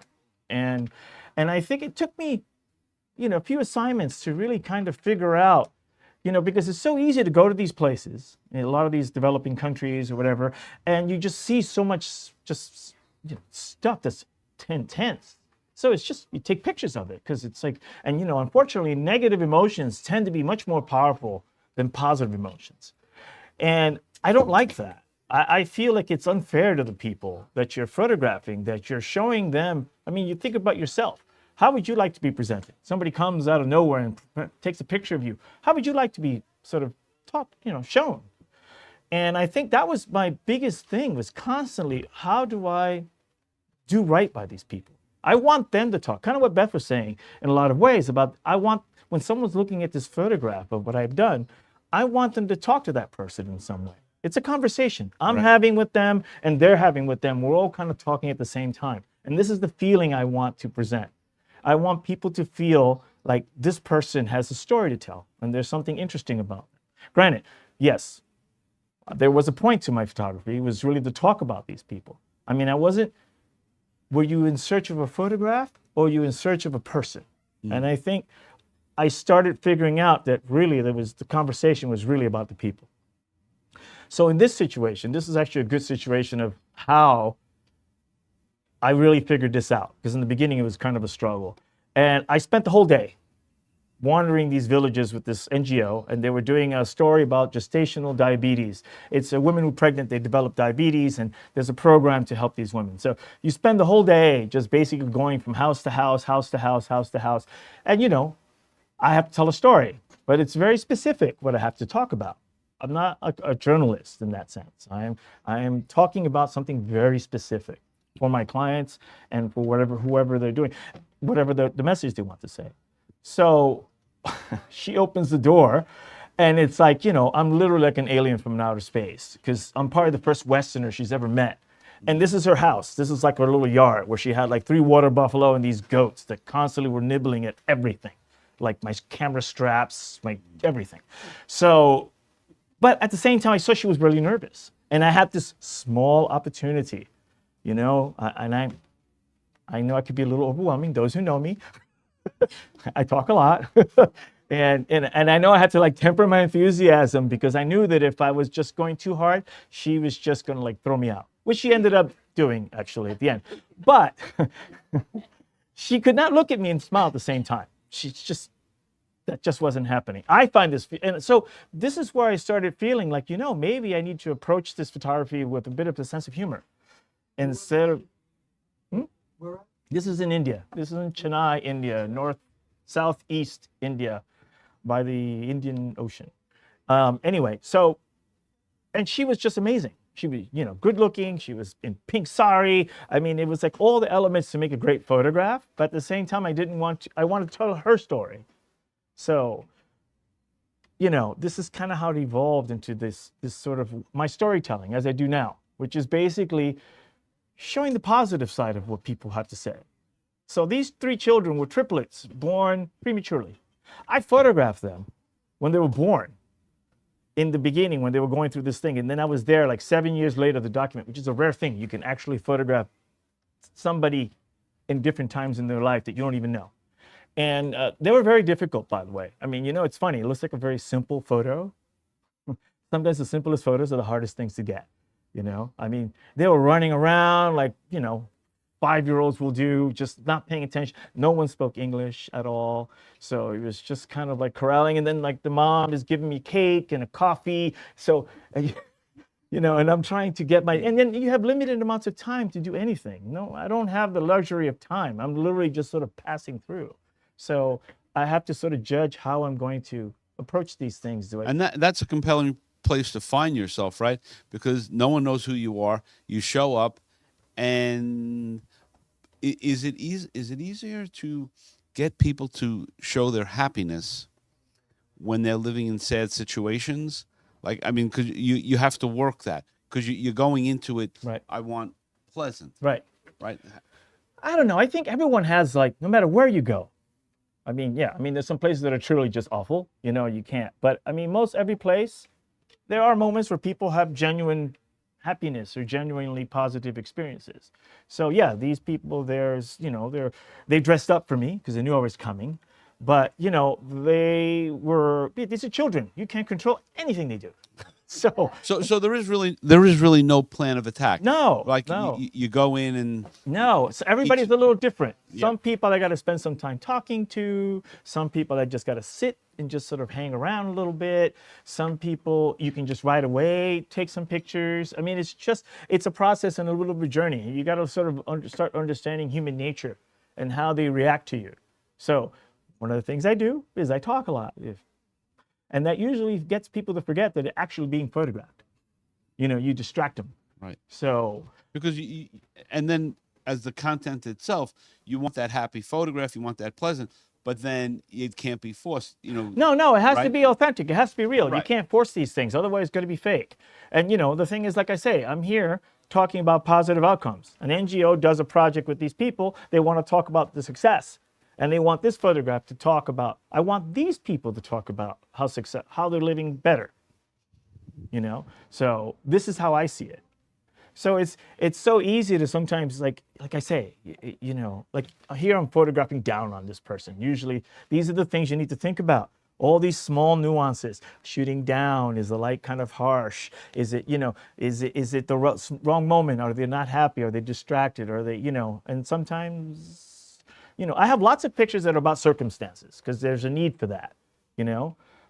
And I think it took me, you know, a few assignments to really kind of figure out, you know, because it's so easy to go to these places, in a lot of these developing countries or whatever, and you just see so much just, you know, stuff that's intense. So it's just, you take pictures of it because it's like, and you know, unfortunately, negative emotions tend to be much more powerful than positive emotions. And I don't like that. I feel like it's unfair to the people that you're photographing, that you're showing them. I mean, you think about yourself. How would you like to be presented? Somebody comes out of nowhere and takes a picture of you. How would you like to be sort of taught, you know, shown? And I think that was my biggest thing, was constantly, how do I do right by these people? I want them to talk, kind of what Beth was saying in a lot of ways about, I want, when someone's looking at this photograph of what I've done, I want them to talk to that person in some way. It's a conversation I'm having with them and they're having with them. We're all kind of talking at the same time. And this is the feeling I want to present. I want people to feel like this person has a story to tell and there's something interesting about them. Granted, yes, there was a point to my photography. It was really to talk about these people. I mean, were you in search of a photograph or were you in search of a person? And I think I started figuring out that really the conversation was really about the people. So in this situation, this is actually a good situation of how I really figured this out, because in the beginning it was kind of a struggle. And I spent the whole day wandering these villages with this NGO, and they were doing a story about gestational diabetes. It's a woman who's pregnant, they develop diabetes, and there's a program to help these women. So you spend the whole day just basically going from house to house, house to house, house to house. And you know, I have to tell a story, but it's very specific what I have to talk about. I'm not a journalist in that sense. I am talking about something very specific for my clients and for whoever they're doing, whatever the message they want to say. So she opens the door and it's like, you know, I'm literally like an alien from outer space because I'm probably the first Westerner she's ever met. And this is her house. This is like her little yard where she had like 3 water buffalo and these goats that constantly were nibbling at everything, like my camera straps, my everything. So, but at the same time, I saw she was really nervous. And I had this small opportunity, you know, and I know I could be a little overwhelming. Those who know me, I talk a lot. and I know I had to like temper my enthusiasm because I knew that if I was just going too hard, she was just going to like throw me out, which she ended up doing actually at the end. But she could not look at me and smile at the same time. That just wasn't happening. I find this, and so this is where I started feeling like, you know, maybe I need to approach this photography with a bit of a sense of humor instead of, This is in India. This is in Chennai, India, southeast India by the Indian Ocean. Anyway, so, and she was just amazing. She was, you know, good looking. She was in pink sari. I mean, it was like all the elements to make a great photograph. But at the same time, I wanted to tell her story. So, this is kind of how it evolved into this sort of my storytelling as I do now, which is basically showing the positive side of what people have to say. So these 3 children were triplets born prematurely. I photographed them when they were born in the beginning when they were going through this thing. And then I was there like 7 years later to document, which is a rare thing. You can actually photograph somebody in different times in their life that you don't even know. And they were very difficult, by the way. I mean, it's funny. It looks like a very simple photo. Sometimes the simplest photos are the hardest things to get, I mean, they were running around like, 5-year-olds will do, just not paying attention. No one spoke English at all. So it was just kind of like corralling. And then like the mom is giving me cake and a coffee. So, and I'm trying to get and then you have limited amounts of time to do anything. No, I don't have the luxury of time. I'm literally just sort of passing through. So I have to sort of judge how I'm going to approach these things. And that's a compelling place to find yourself, right? Because no one knows who you are. You show up, and is it easier to get people to show their happiness when they're living in sad situations? Like, I mean, because you have to work that, because you're going into it. Right. I want pleasant. Right. Right. I don't know. I think everyone has, like, no matter where you go. I mean, yeah. I mean, there's some places that are truly just awful. You can't. But I mean, every place, there are moments where people have genuine happiness or genuinely positive experiences. So yeah, these people, they dressed up for me because they knew I was coming. But these are children. You can't control anything they do. So there is really no plan of attack. No, like no. You go in and no. So everybody's a little different. Yeah. Some people I got to spend some time talking to. Some people I just got to sit and just sort of hang around a little bit. Some people you can just right away take some pictures. I mean, it's a process and a little bit of a journey. You got to sort of start understanding human nature and how they react to you. So one of the things I do is I talk a lot. And that usually gets people to forget that they're actually being photographed. You distract them. right. So Because and then as the content itself, you want that happy photograph, you want that pleasant, but then it can't be forced. no, it has to right? be authentic. It has to be real. You Right. can't force these things. Otherwise, it's going to be fake. And the thing is, like I say, I'm here talking about positive outcomes. An NGO does a project with these people. They want to talk about the success. And they want this photograph to talk about, I want these people to talk about how they're living better. So this is how I see it. So it's so easy to sometimes, like I say, like here I'm photographing down on this person. Usually these are the things you need to think about. All these small nuances. Shooting down, is the light kind of harsh? Is it, is it the wrong moment? Are they not happy? Are they distracted? Are they, and sometimes, I have lots of pictures that are about circumstances because there's a need for that,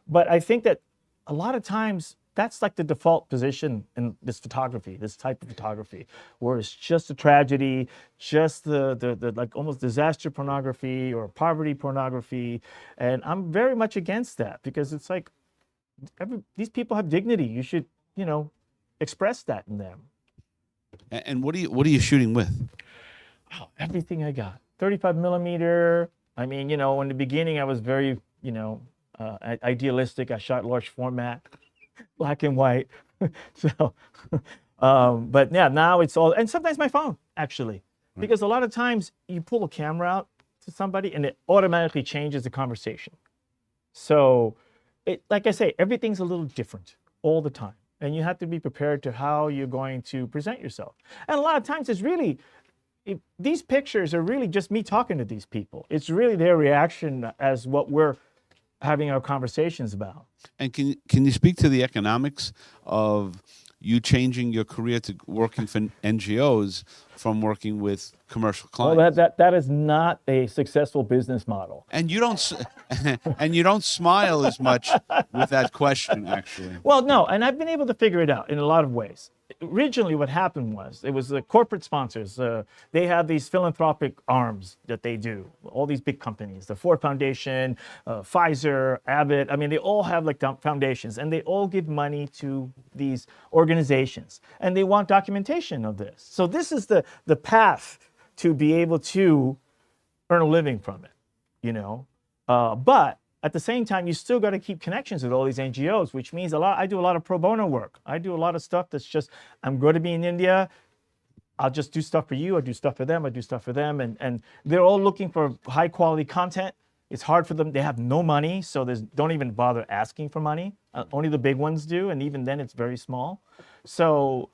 But I think that a lot of times that's like the default position in this photography, this type of photography, where it's just a tragedy, just the like almost disaster pornography or poverty pornography. And I'm very much against that because it's like these people have dignity. You should, express that in them. And what are you shooting with? Oh, everything I got. 35 millimeter. I mean, in the beginning I was very, idealistic. I shot large format, black and white. So, but yeah, now it's all, and sometimes my phone actually, because a lot of times you pull a camera out to somebody and it automatically changes the conversation. So like I say, everything's a little different all the time. And you have to be prepared to how you're going to present yourself. And a lot of times it's really, these pictures are really just me talking to these people. It's really their reaction as what we're having our conversations about. And can you speak to the economics of you changing your career to working for NGOs from working with commercial clients? Well, that is not a successful business model. And you don't smile as much with that question, actually. Well, no, and I've been able to figure it out in a lot of ways. Originally, what happened was it was the corporate sponsors. They have these philanthropic arms that they do. All these big companies, the Ford Foundation, Pfizer, Abbott. I mean, they all have like foundations, and they all give money to these organizations, and they want documentation of this. So this is the path to be able to earn a living from it, But at the same time, you still got to keep connections with all these NGOs, which means I do a lot of pro bono work. I do a lot of stuff that's just, I'm going to be in India. I'll just do stuff for you. I do stuff for them. I do stuff for them. And they're all looking for high quality content. It's hard for them. They have no money, so don't even bother asking for money. Only the big ones do, and even then it's very small. So,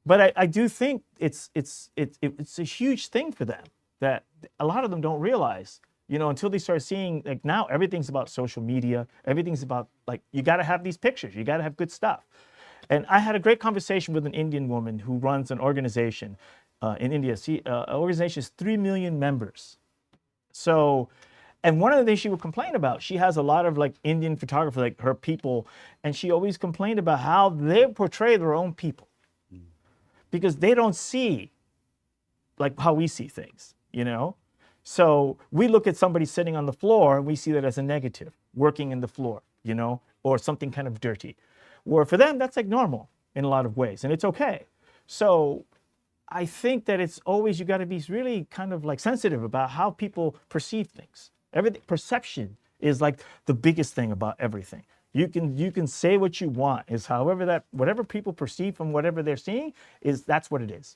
but I do think it's a huge thing for them that a lot of them don't realize, until they start seeing, like, now everything's about social media. Everything's about, like, you got to have these pictures. You got to have good stuff. And I had a great conversation with an Indian woman who runs an organization in India. An organization has 3 million members. So, and one of the things she would complain about, she has a lot of, like, Indian photographers, like her people, and she always complained about how they portray their own people because they don't see, like, how we see things, So we look at somebody sitting on the floor and we see that as a negative, working in the floor, or something kind of dirty. Where for them, that's like normal in a lot of ways, and it's okay. So I think that it's always, you got to be really kind of like sensitive about how people perceive things. Perception is like the biggest thing about everything. You can say what you want, is whatever people perceive from whatever they're seeing, that's what it is.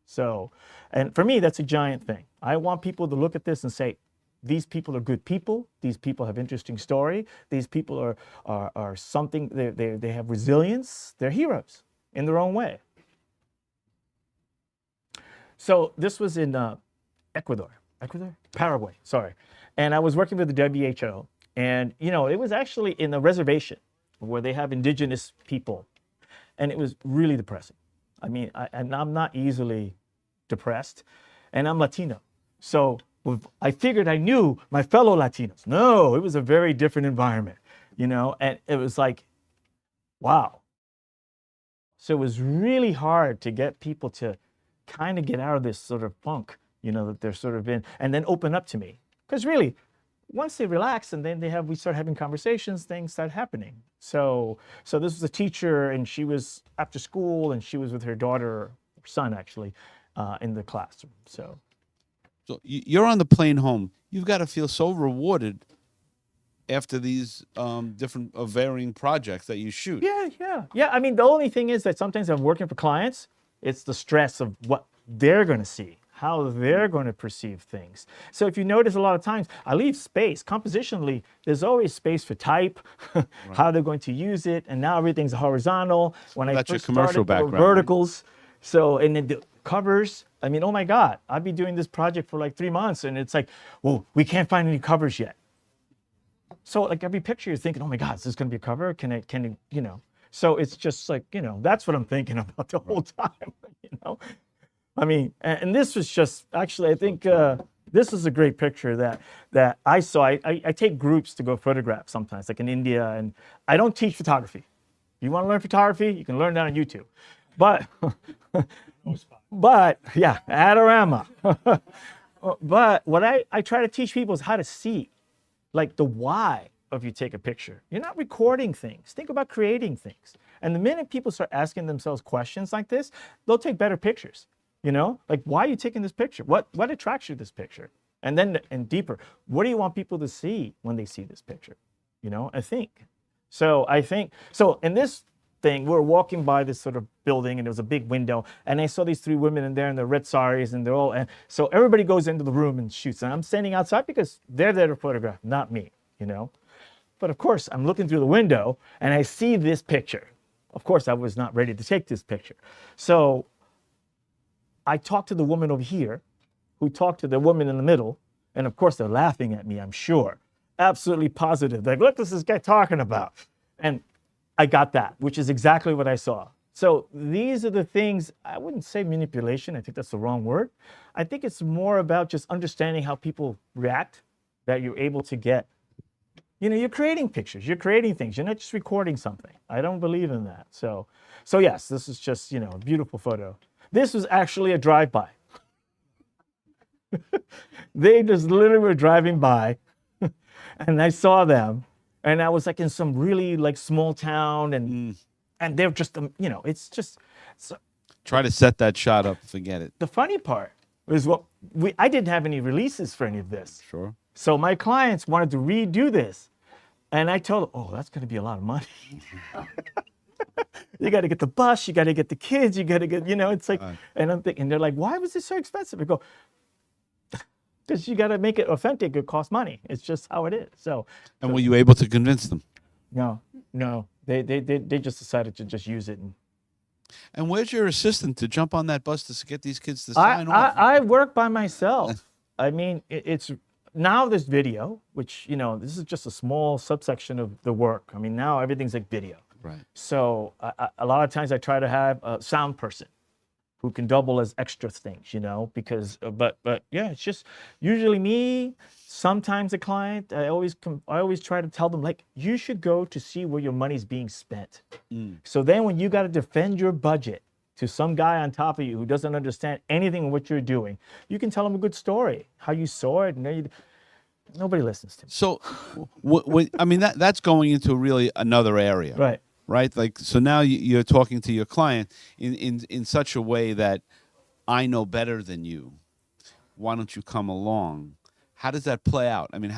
So, and for me, that's a giant thing. I want people to look at this and say, these people are good people. These people have interesting story. These people are something, they have resilience. They're heroes in their own way. So this was in Paraguay, sorry. And I was working with the WHO. And, it was actually in a reservation where they have indigenous people. And it was really depressing. I mean, I'm not easily depressed, and I'm Latino. So I figured I knew my fellow Latinos. No, it was a very different environment, and it was like, wow. So it was really hard to get people to kind of get out of this sort of funk, that they're sort of in, and then open up to me. Because really, once they relax and then we start having conversations, things start happening. So this was a teacher, and she was after school, and she was with her daughter, or son actually, in the classroom. So you're on the plane home. You've got to feel so rewarded after these different varying projects that you shoot. Yeah. I mean, the only thing is that sometimes I'm working for clients. It's the stress of what they're going to see, how they're going to perceive things. So if you notice, a lot of times I leave space. Compositionally, there's always space for type, right, how they're going to use it, and now everything's horizontal. When I first started, there were verticals. So, and then the covers, I mean, oh my God, I'd be doing this project for like 3 months, and it's like, well, we can't find any covers yet. So like every picture you're thinking, oh my God, is this going to be a cover? Can it, So it's just like, that's what I'm thinking about the whole time, I mean, and this was just, actually, I think this is a great picture that I saw. I take groups to go photograph sometimes, like in India, and I don't teach photography. You want to learn photography? You can learn that on YouTube. But yeah, Adorama. But what I try to teach people is how to see, like the why of you take a picture. You're not recording things. Think about creating things. And the minute people start asking themselves questions like this, they'll take better pictures. Like, why are you taking this picture? What attracts you to this picture? And then, and deeper, what do you want people to see when they see this picture? I think. So in this thing, we're walking by this sort of building, and there was a big window, and I saw these 3 women in there in their red saris, and and so everybody goes into the room and shoots, and I'm standing outside because they're there to photograph, not me, But of course, I'm looking through the window, and I see this picture. Of course, I was not ready to take this picture. So I talked to the woman over here, who talked to the woman in the middle, and of course, they're laughing at me, I'm sure. Absolutely positive. Like, look, what's this guy talking about? And I got that, which is exactly what I saw. So these are the things, I wouldn't say manipulation, I think that's the wrong word. I think it's more about just understanding how people react, that you're able to get. You're creating pictures, you're creating things, you're not just recording something. I don't believe in that. So yes, this is just, a beautiful photo. This was actually a drive-by. They just literally were driving by, and I saw them, and I was like in some really like small town, and they're just, it's just. So, try to set that shot up, forget it. The funny part is I didn't have any releases for any of this. Sure. So my clients wanted to redo this. And I told them, oh, that's going to be a lot of money. You got to get the bus, you got to get the kids, you got to get, it's like, and I'm thinking, they're like, why was this so expensive? I go, because you got to make it authentic. It costs money. It's just how it is. So, And were you able to convince them? no, they just decided to just use it. And where's your assistant to jump on that bus to get these kids to sign off? I work by myself. I mean, it's now there's video, which, this is just a small subsection of the work. I mean, now everything's like video. Right. So a lot of times I try to have a sound person who can double as extra things, because, but yeah, it's just usually me, sometimes a client. I always try to tell them, like, you should go to see where your money's being spent. So then when you got to defend your budget to some guy on top of you who doesn't understand anything of what you're doing, you can tell him a good story, how you saw it, and nobody listens to me. So, I mean, that's going into really another area. Right? Like, so now you're talking to your client in such a way that I know better than you. Why don't you come along? How does that play out? I mean,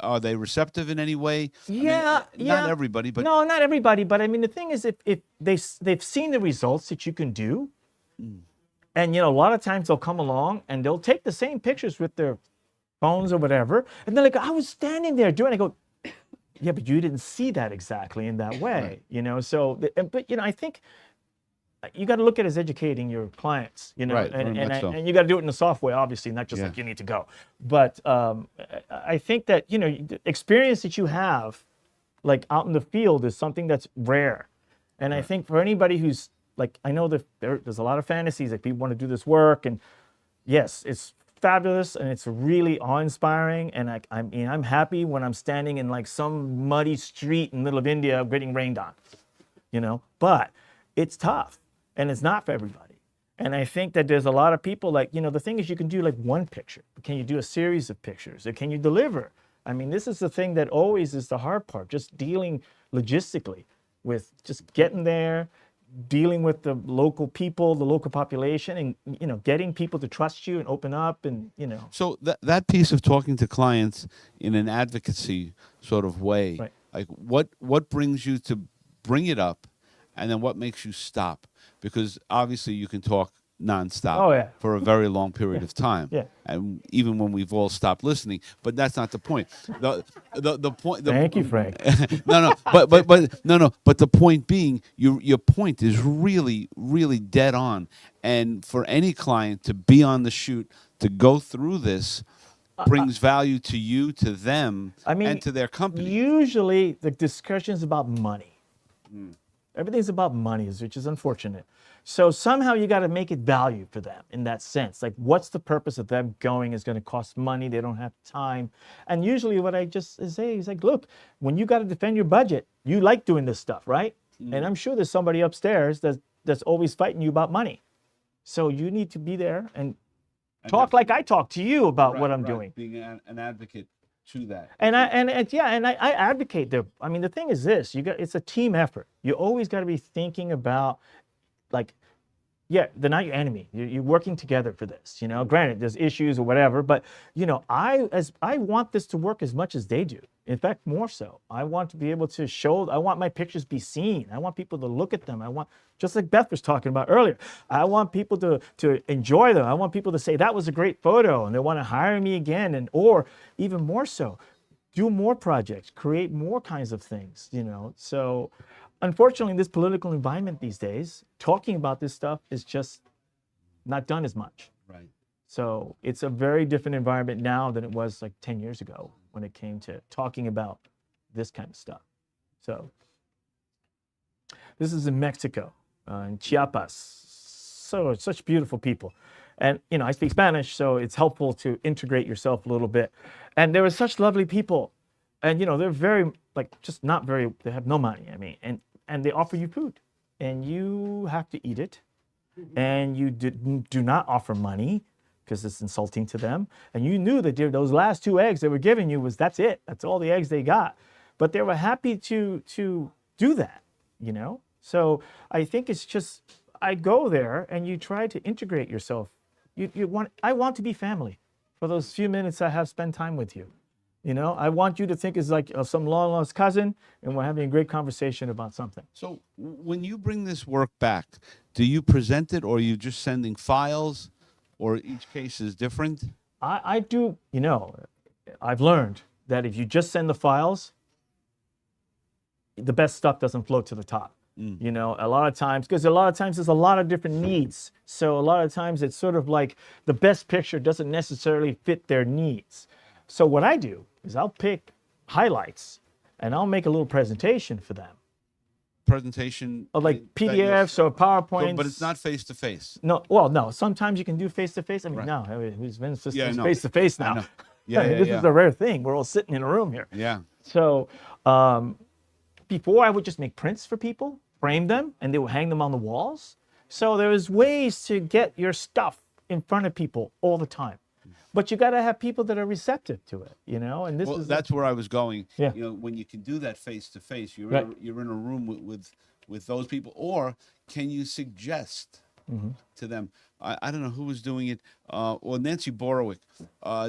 are they receptive in any way? Yeah, Not everybody, but no, not everybody. But I mean, the thing is, if they've seen the results that you can do, and a lot of times they'll come along and they'll take the same pictures with their phones or whatever, and they're like, I was standing there doing. I go, yeah, but you didn't see that exactly in that way, So, but I think you got to look at it as educating your clients, Right, and you got to do it in the software, obviously, not just like you need to go. But I think that the experience that you have, like out in the field, is something that's rare. And I think for anybody who's like, I know that there's a lot of fantasies that people want to do this work, and yes, it's fabulous and it's really awe-inspiring, and I'm happy when I'm standing in like some muddy street in the middle of India getting rained on, but it's tough and it's not for everybody. And I think that there's a lot of people like, the thing is, you can do like one picture, but can you do a series of pictures, or can you deliver? I mean, this is the thing that always is the hard part, just dealing logistically with just getting there, dealing with the local people, the local population, and getting people to trust you and open up, and So that piece of talking to clients in an advocacy sort of way, Right. like what brings you to bring it up, and then what makes you stop? Because obviously you can talk nonstop for a very long period of time, and even when we've all stopped listening. But that's not the point. The point. Thank you, Frank. No, but the point being, your point is really, really dead on. And for any client to be on the shoot, to go through this, brings value to you, to them, and to their company. Usually the discussion is about money. Everything's about money, which is unfortunate. So somehow you got to make it value for them in that sense. Like, what's the purpose of them going? Is going to cost money. They don't have time. And usually what I just say is like, look, when you got to defend your budget, you like doing this stuff, right? And I'm sure there's somebody upstairs that's always fighting you about money. So you need to be there and talk like I talk to you about what I'm doing. Being an advocate to that. And I advocate there. I mean, the thing is this: it's a team effort. You always got to be thinking about, like, they're not your enemy. You're working together for this. Granted, there's issues or whatever, but I want this to work as much as they do. In fact, more so. I want to be able to show. I want my pictures be seen. I want people to look at them. I want, just like Beth was talking about earlier, I want people to enjoy them. I want people to say that was a great photo, and they want to hire me again, and or even more so, do more projects, create more kinds of things. So. Unfortunately, in this political environment these days, talking about this stuff is just not done as much. Right. So it's a very different environment now than it was like 10 years ago when it came to talking about this kind of stuff. So this is in Mexico, in Chiapas. So such beautiful people. And, I speak Spanish, so it's helpful to integrate yourself a little bit. And there were such lovely people. And, they're very, just not very, they have no money, and they offer you food, and you have to eat it, and you do not offer money because it's insulting to them. And you knew that those last 2 eggs they were giving you that's it. That's all the eggs they got. But they were happy to do that, So I think it's just, I go there and you try to integrate yourself. I want to be family for those few minutes I have spent time with you. You know, I want you to think it's like some long lost cousin, and we're having a great conversation about something. So when you bring this work back, do you present it, or are you just sending files, or each case is different? I do, you know, I've learned that if you just send the files, the best stuff doesn't float to the top. You know, a lot of times, because a lot of times there's a lot of different needs. So a lot of times it's sort of like the best picture doesn't necessarily fit their needs. So what I do is I'll pick highlights and I'll make a little presentation for them. Presentation Of like that you're- PDFs or PowerPoints. but it's not face to face. No, well, no. Sometimes you can do face to face. I mean, Right. no, who's been Yeah, I know. face to face I now? know. Yeah, yeah, This yeah. is a rare thing. We're all sitting in a room here. Yeah. So before I would just make prints for people, frame them, and they would hang them on the walls. So there's ways to get your stuff in front of people all the time. But you got to have people that are receptive to it, you know. And this Well, is that's where I was going. Yeah. You know, when you can do that face to face, you're Right. you're in a room with those people, or can you suggest Mm-hmm. to them? I don't know who was doing it. Or Nancy Borowick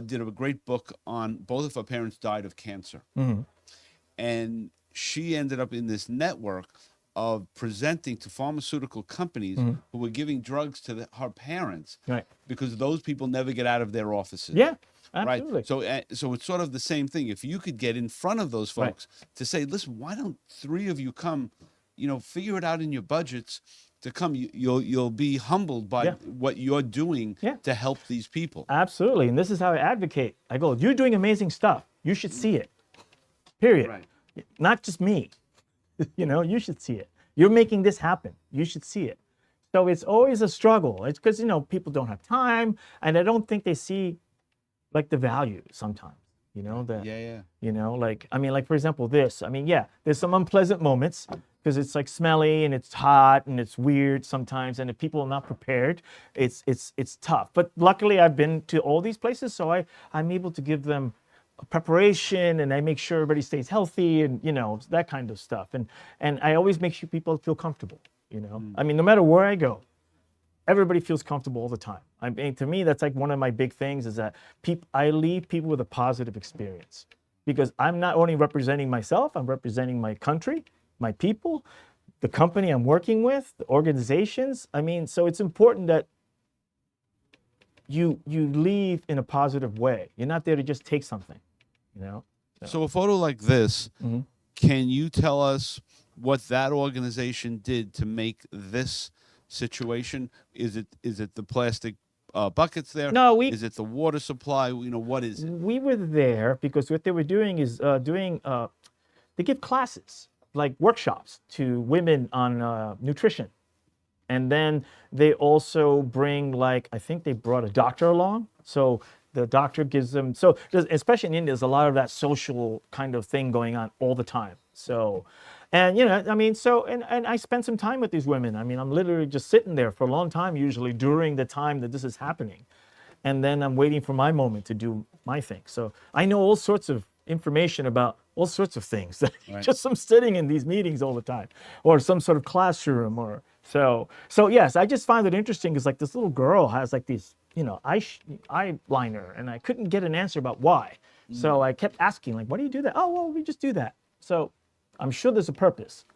did a great book on both of her parents died of cancer, Mm-hmm. and she ended up in this network of presenting to pharmaceutical companies who were giving drugs to her parents, Right. because those people never get out of their offices. Yeah, absolutely. Right. So it's sort of the same thing. If you could get in front of those Right. folks to say, listen, why don't 3 of you come, you know, figure it out in your budgets to come. You'll be humbled by Yeah. what you're doing Yeah. to help these people. Absolutely. And this is how I advocate. I go, you're doing amazing stuff. You should see it. Period. Right. Not just me. You know, you should see it. You're making this happen. You should see it. So it's always a struggle. It's because, you know, people don't have time, and I don't think they see like the value sometimes, you know, that, Yeah. you know, like, I mean, like, for example, this, I mean, yeah, there's some unpleasant moments because it's like smelly and it's hot and it's weird sometimes. And if people are not prepared, it's tough. But luckily I've been to all these places, so I'm able to give them preparation, and I make sure everybody stays healthy, and you know, that kind of stuff. And I always make sure people feel comfortable, you know. I mean, no matter where I go, everybody feels comfortable all the time. I mean, to me, that's like one of my big things is that I leave people with a positive experience, because I'm not only representing myself, I'm representing my country, my people, the company I'm working with, the organizations. I mean, so it's important that you leave in a positive way. You're not there to just take something, you know. So a photo like this, Mhm. can you tell us what that organization did to make this situation? Is it the plastic buckets there? No, Is it the water supply? You know, what is it? we were there because what they were doing is they give classes, like workshops, to women on nutrition. And then they also bring, like, I think they brought a doctor along. So the doctor gives them, so especially in India, there's a lot of that social kind of thing going on all the time. So, and, you know, I mean, so, and I spent some time with these women. I mean, I'm literally just sitting there for a long time, usually during the time that this is happening. And then I'm waiting for my moment to do my thing. So I know all sorts of information about all sorts of things Right. just from sitting in these meetings all the time, or some sort of classroom, or so yes, I just find it interesting because like this little girl has like these, you know, eyeliner, and I couldn't get an answer about why. So I kept asking, like, why do you do that? Oh, well, we just do that. So I'm sure there's a purpose.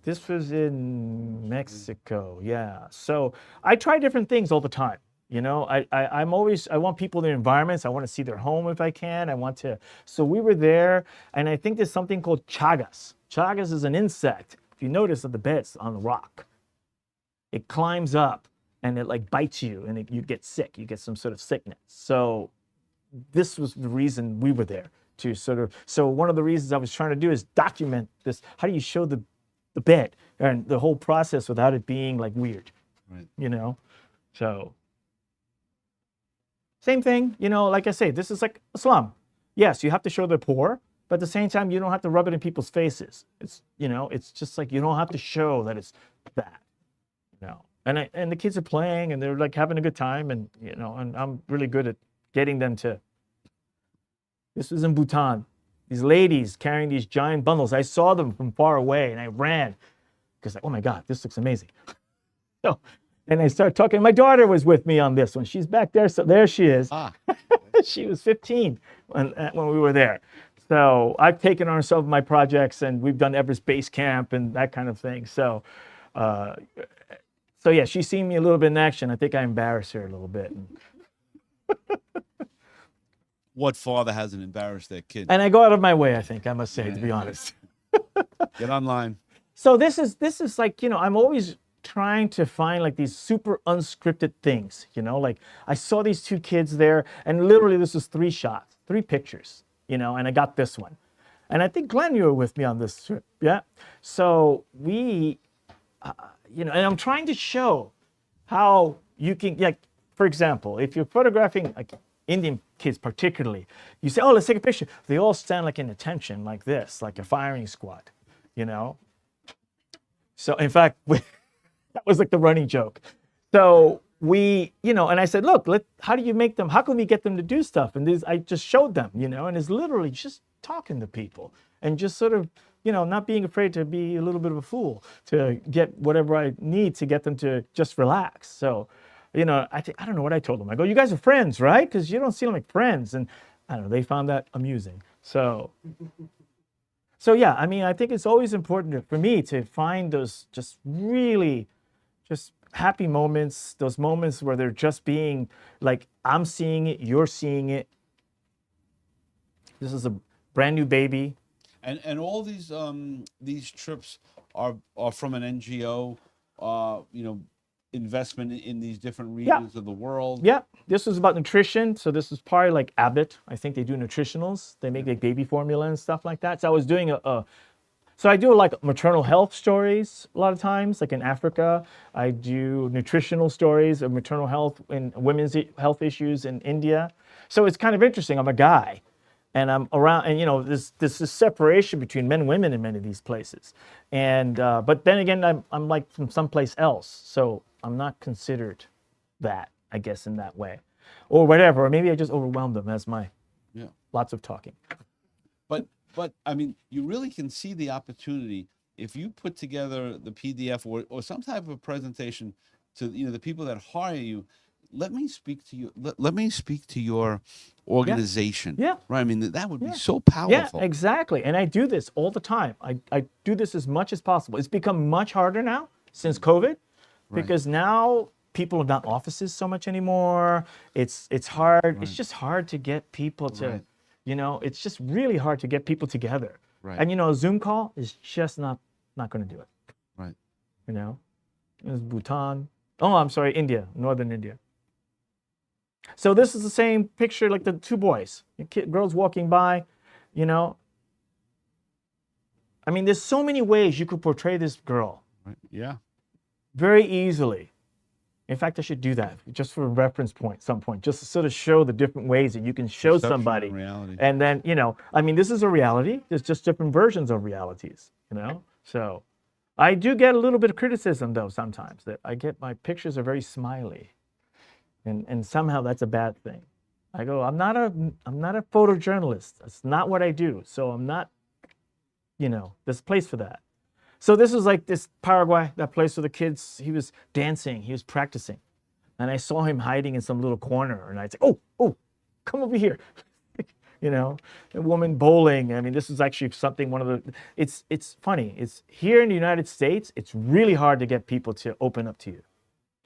This was in Mexico, yeah. So I try different things all the time. You know, I want people in their environments. I want to see their home if I can. So we were there, and I think there's something called chagas. Chagas is an insect. If you notice at the beds on the rock, it climbs up and it like bites you, and you get sick. You get some sort of sickness. So this was the reason we were there, to sort of, so one of the reasons I was trying to do is document this. How do you show the bed and the whole process without it being like weird? Right. You know, so. Same thing, you know, like I say, this is like a slum. Yes, you have to show they're poor, but at the same time, you don't have to rub it in people's faces. It's, you know, it's just like, you don't have to show that it's that, you know. And the kids are playing, and they're like having a good time, and, you know, and I'm really good at getting them to. This was in Bhutan. These ladies carrying these giant bundles. I saw them from far away, and I ran because, like, oh my God, this looks amazing. So, and I started talking. My daughter was with me on this one. She's back there. So there she is. Ah, She was 15 when we were there. So I've taken on some of my projects, and we've done Everest Base Camp and that kind of thing. So, yeah, she's seen me a little bit in action. I think I embarrassed her a little bit. What father hasn't embarrassed their kid? And I go out of my way, I think, I must say, to be honest. Get online. So this is like, I'm always trying to find like these super unscripted things, like I saw these two kids there, and literally this was 3 shots, 3 pictures, and I got this one. And I think Glenn, you were with me on this trip. Yeah. So we, and I'm trying to show how you can, like, for example, if you're photographing like Indian kids particularly, you say, oh, let's take a picture. They all stand like in attention like this, like a firing squad, So in fact, that was like the running joke. So we, and I said, look, how do you make them, how can we get them to do stuff? And I just showed them, and it's literally just talking to people and just sort of, not being afraid to be a little bit of a fool, to get whatever I need to get them to just relax. So, I don't know what I told them. I go, you guys are friends, right? Because you don't seem like friends. And I don't know, they found that amusing. So yeah, I think it's always important for me to find those just really just happy moments, those moments where they're just being like, I'm seeing it, you're seeing it. This is a brand new baby. And all these trips are from an NGO, investment in these different regions of the world. Yeah, this was about nutrition. So this is probably like Abbott. I think they do nutritionals. They make like baby formula and stuff like that. So I was doing so I do like maternal health stories a lot of times, like in Africa. I do nutritional stories of maternal health and women's health issues in India. So it's kind of interesting. I'm a guy, and I'm around, and there's this separation between men and women in many of these places. And but then again, I'm like from someplace else, so I'm not considered that, I guess, in that way, or whatever. Or maybe I just overwhelmed them as my lots of talking. But you really can see the opportunity if you put together the PDF or some type of a presentation to the people that hire you. Let me speak to you. Let me speak to your organization. Yeah. Right. That would be so powerful. Yeah, exactly. And I do this all the time. I do this as much as possible. It's become much harder now since COVID, because now people are not in offices so much anymore. It's hard. Right. It's just hard to get people to, it's just really hard to get people together. Right. And a Zoom call is just not going to do it. Right. There's Bhutan. Oh, I'm sorry, India, northern India. So this is the same picture, like the 2 boys, girls walking by, there's so many ways you could portray this girl. Right. Yeah. Very easily. In fact, I should do that just for a reference point, some point, just to sort of show the different ways that you can show Perception somebody. and reality. And then, this is a reality. There's just different versions of realities, So I do get a little bit of criticism, though, sometimes, that my pictures are very smiley. And somehow that's a bad thing. I go, I'm not a photojournalist. That's not what I do. So I'm not, there's a place for that. So this is like this Paraguay, that place where the kids, he was dancing, he was practicing. And I saw him hiding in some little corner, and I'd say, oh, come over here. A woman bowling. This is actually something, it's funny. It's here in the United States, it's really hard to get people to open up to you,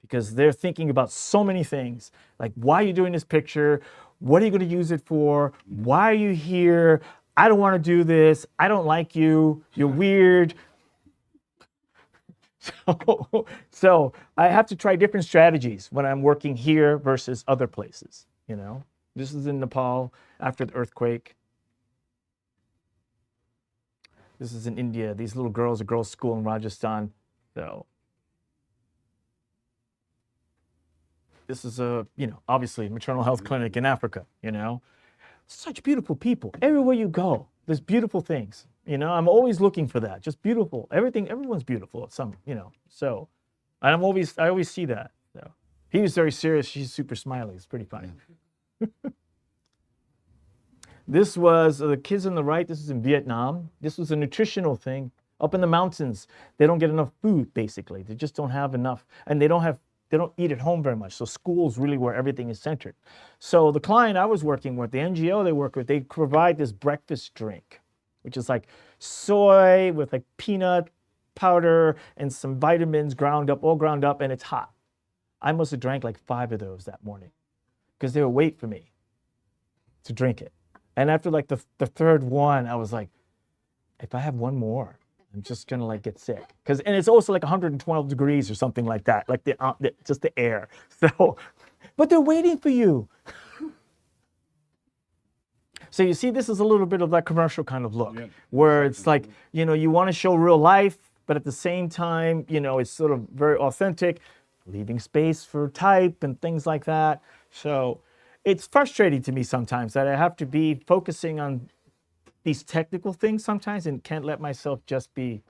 because they're thinking about so many things. Like, why are you doing this picture? What are you going to use it for? Why are you here? I don't want to do this. I don't like you. You're weird. So I have to try different strategies when I'm working here versus other places, This is in Nepal after the earthquake. This is in India. These little girls, a girls' school in Rajasthan. So this is obviously maternal health clinic in Africa, Such beautiful people. Everywhere you go, there's beautiful things. I'm always looking for that. Just beautiful. Everyone's beautiful. So I always see that. So he was very serious. She's super smiley. It's pretty funny. Yeah. This was the kids on the right. This is in Vietnam. This was a nutritional thing. Up in the mountains, they don't get enough food, basically. They just don't have enough. And they don't have they don't eat at home very much. So school's really where everything is centered. So the client I was working with, the NGO they work with, they provide this breakfast drink, which is like soy with like peanut powder and some vitamins all ground up, and it's hot. I must have drank like 5 of those that morning because they would wait for me to drink it. And after like the third one, I was like, if I have one more, I'm just gonna like get sick. And it's also like 112 degrees or something like that, like just the air. So, but they're waiting for you. So you see, this is a little bit of that commercial kind of look, where it's like, you want to show real life, but at the same time, it's sort of very authentic, leaving space for type and things like that. So it's frustrating to me sometimes that I have to be focusing on these technical things sometimes and can't let myself just be,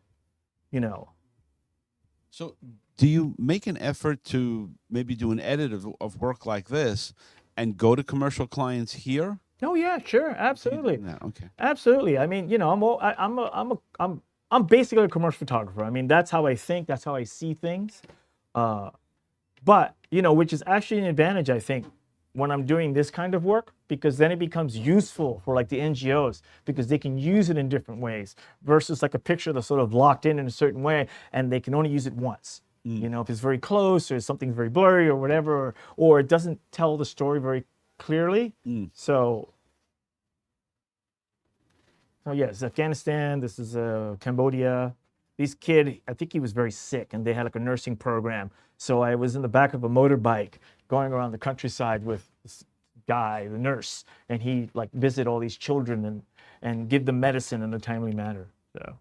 So do you make an effort to maybe do an edit of work like this and go to commercial clients here? Oh yeah, sure, absolutely. No, okay. Absolutely. I mean, I'm basically a commercial photographer. I mean, that's how I think, that's how I see things. But, which is actually an advantage, I think, when I'm doing this kind of work, because then it becomes useful for like the NGOs because they can use it in different ways versus like a picture that's sort of locked in a certain way and they can only use it once. If it's very close or something's very blurry or whatever, or it doesn't tell the story very clearly. So yes, Afghanistan, this is Cambodia. This kid, I think he was very sick and they had like a nursing program. So I was in the back of a motorbike going around the countryside with this guy, the nurse, and he like visit all these children and give them medicine in a timely manner. So,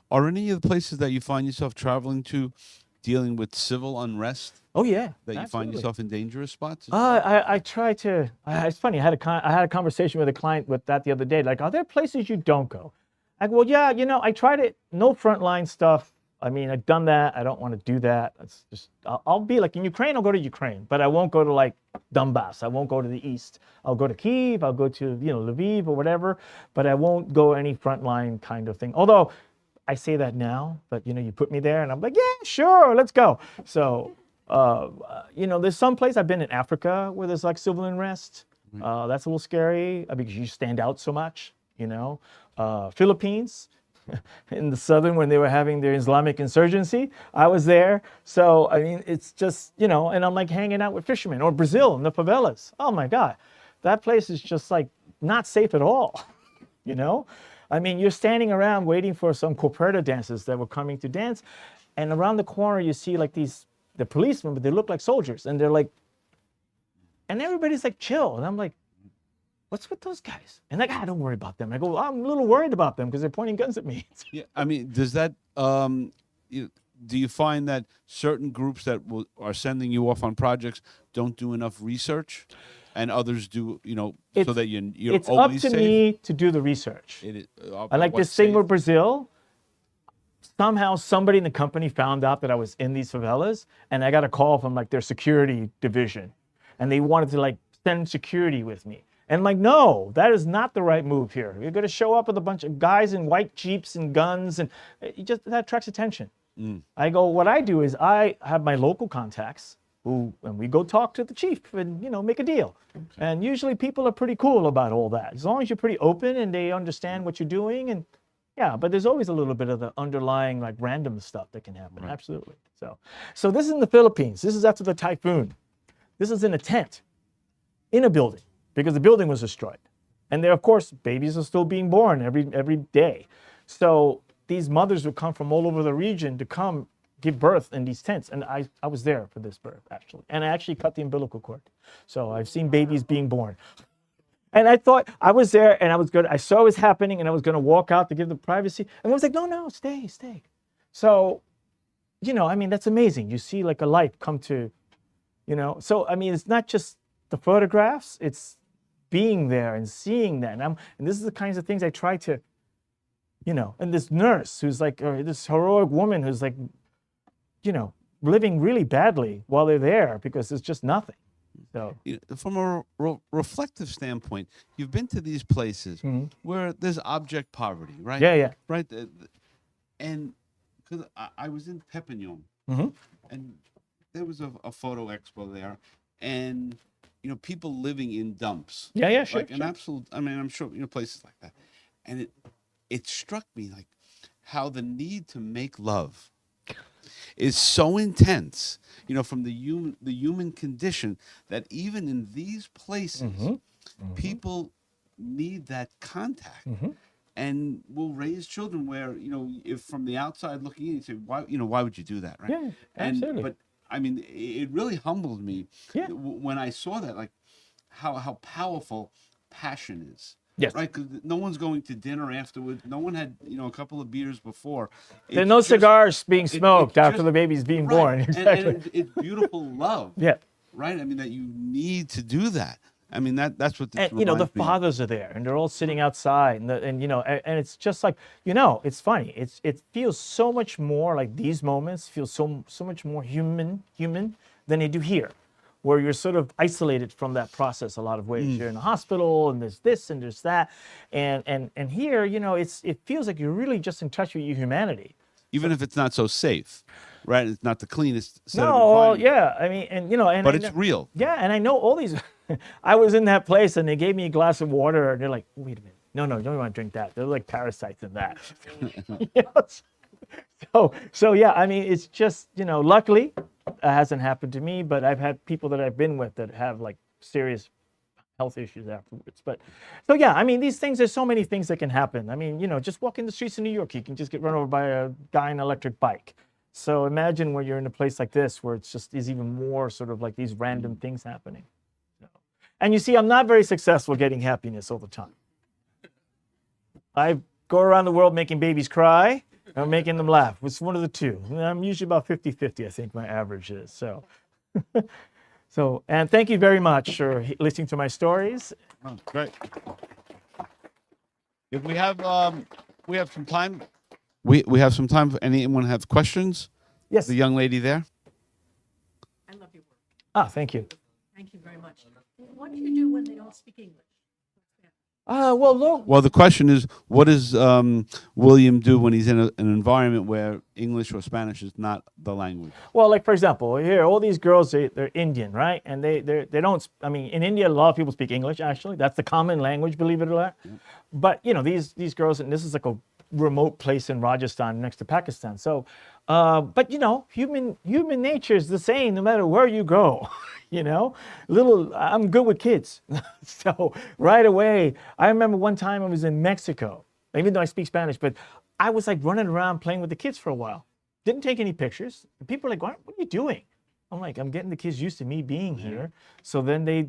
Are any of the places that you find yourself traveling to dealing with civil unrest? oh yeah, That you find absolutely. yourself in dangerous spots? I try to. It's funny. I had a conversation with a client with that the other day. Like, are there places you don't go? I go, well, yeah. I tried it. No frontline stuff. I mean, I've done that. I don't want to do that. It's just I'll be like in Ukraine. I'll go to Ukraine, but I won't go to like Donbass. I won't go to the east. I'll go to Kyiv. I'll go to Lviv or whatever. But I won't go any frontline kind of thing. Although I say that now, but you put me there, and I'm like, yeah, sure, let's go. So. There's some place I've been in Africa where there's like civil unrest. That's a little scary because you stand out so much, Philippines in the southern when they were having their Islamic insurgency. I was there. So, I mean, it's just, and I'm like hanging out with fishermen, or Brazil in the favelas. Oh my God, that place is just like not safe at all, I mean, you're standing around waiting for some corporate dancers that were coming to dance. And around the corner, you see like the policemen, but they look like soldiers, and they're like, and everybody's like chill, and I'm like, what's with those guys? And like, don't worry about them. I go, well, I'm a little worried about them because they're pointing guns at me. Yeah, I mean, does that do you find that certain groups that are sending you off on projects don't do enough research, and others do, so that you're it's up always to safe? me to do the research. It is, I like what's this thing safe? with Brazil. Somehow somebody in the company found out that I was in these favelas, and I got a call from like their security division, and they wanted to like send security with me. And I'm like, no, that is not the right move here. You're going to show up with a bunch of guys in white Jeeps and guns, and that attracts attention. I go, what I do is I have my local contacts and we go talk to the chief and, make a deal. And usually people are pretty cool about all that. As long as you're pretty open and they understand what you're doing. And yeah, but there's always a little bit of the underlying like random stuff that can happen. Right. Absolutely. So this is in the Philippines. This is after the typhoon. This is in a tent in a building because the building was destroyed. And there, of course, babies are still being born every day. So these mothers would come from all over the region to come give birth in these tents. And I was there for this birth, actually. And I actually cut the umbilical cord. So I've seen babies being born. And I thought I was there and I saw it was happening and I was going to walk out to give them privacy. And I was like, no, stay. So, I mean, that's amazing. You see like a life come to, So, I mean, it's not just the photographs, it's being there and seeing that. And this is the kinds of things I try to, and this nurse who's like, or this heroic woman who's like, living really badly while they're there because there's just nothing. So from a reflective standpoint, you've been to these places where there's object poverty, right? Yeah. Right. And because I was in Perpignan and there was a photo expo there, and people living in dumps. Yeah, yeah, sure. Like an absolute. I mean, I'm sure places like that, and it struck me like how the need to make love is so intense, from the human condition, that even in these places, people need that contact. And will raise children where, if from the outside looking in, you say, why would you do that, right? Yeah, absolutely. But I mean, it really humbled me Yeah. when I saw that, like how powerful passion is. Yes. Right, because no one's going to dinner afterwards. No one had, a couple of beers before. There are It's no just- cigars being smoked after just- the baby's being right. born. And Exactly. it's beautiful love. Yeah. Right. I mean, that you need to do that. I mean, that's what this And the reminds me of. fathers are there, and they're all sitting outside, and it's just like, it's funny. It feels so much more like these moments feel so much more human than they do here, where you're sort of isolated from that process a lot of ways. You're in the hospital, and there's this and there's that, and here, it feels like you're really just in touch with your humanity. Even if it's not so safe, right? It's not the cleanest set of No, environment. yeah, I mean, and But I it's know- real. Yeah, and I know all these. I was in that place, and they gave me a glass of water, and they're like, "Wait a minute, no, you don't want to drink that. They're like parasites in that." So yeah, I mean, it's just luckily, it hasn't happened to me, but I've had people that I've been with that have like serious health issues afterwards. But so yeah, I mean, these things. There's so many things that can happen. I mean, just walking the streets of New York, you can just get run over by a guy on an electric bike. So imagine when you're in a place like this, where it's just is even more sort of like these random things happening. And you see, I'm not very successful getting happiness all the time. I go around the world making babies cry or making them laugh. It's one of the two. I'm usually about 50-50, I think my average is. So, and thank you very much for listening to my stories. Oh, great. If we have some time, we have some time. For anyone have questions? Yes. The young lady there. I love your work. Thank you. Thank you very much. What do you do when they don't speak English? Well, look. Well, the question is, what does William do when he's in an environment where English or Spanish is not the language? Well, like for example, here all these girls they're Indian, right? And they don't. I mean, in India, a lot of people speak English. Actually, that's the common language, believe it or not. Yeah. But these girls, and this is like a remote place in Rajasthan next to Pakistan. So, but human nature is the same no matter where you go. I'm good with kids. So right away, I remember one time I was in Mexico, even though I speak Spanish, but I was like running around playing with the kids for a while. Didn't take any pictures. People are like, what are you doing? I'm like, I'm getting the kids used to me being here. So then they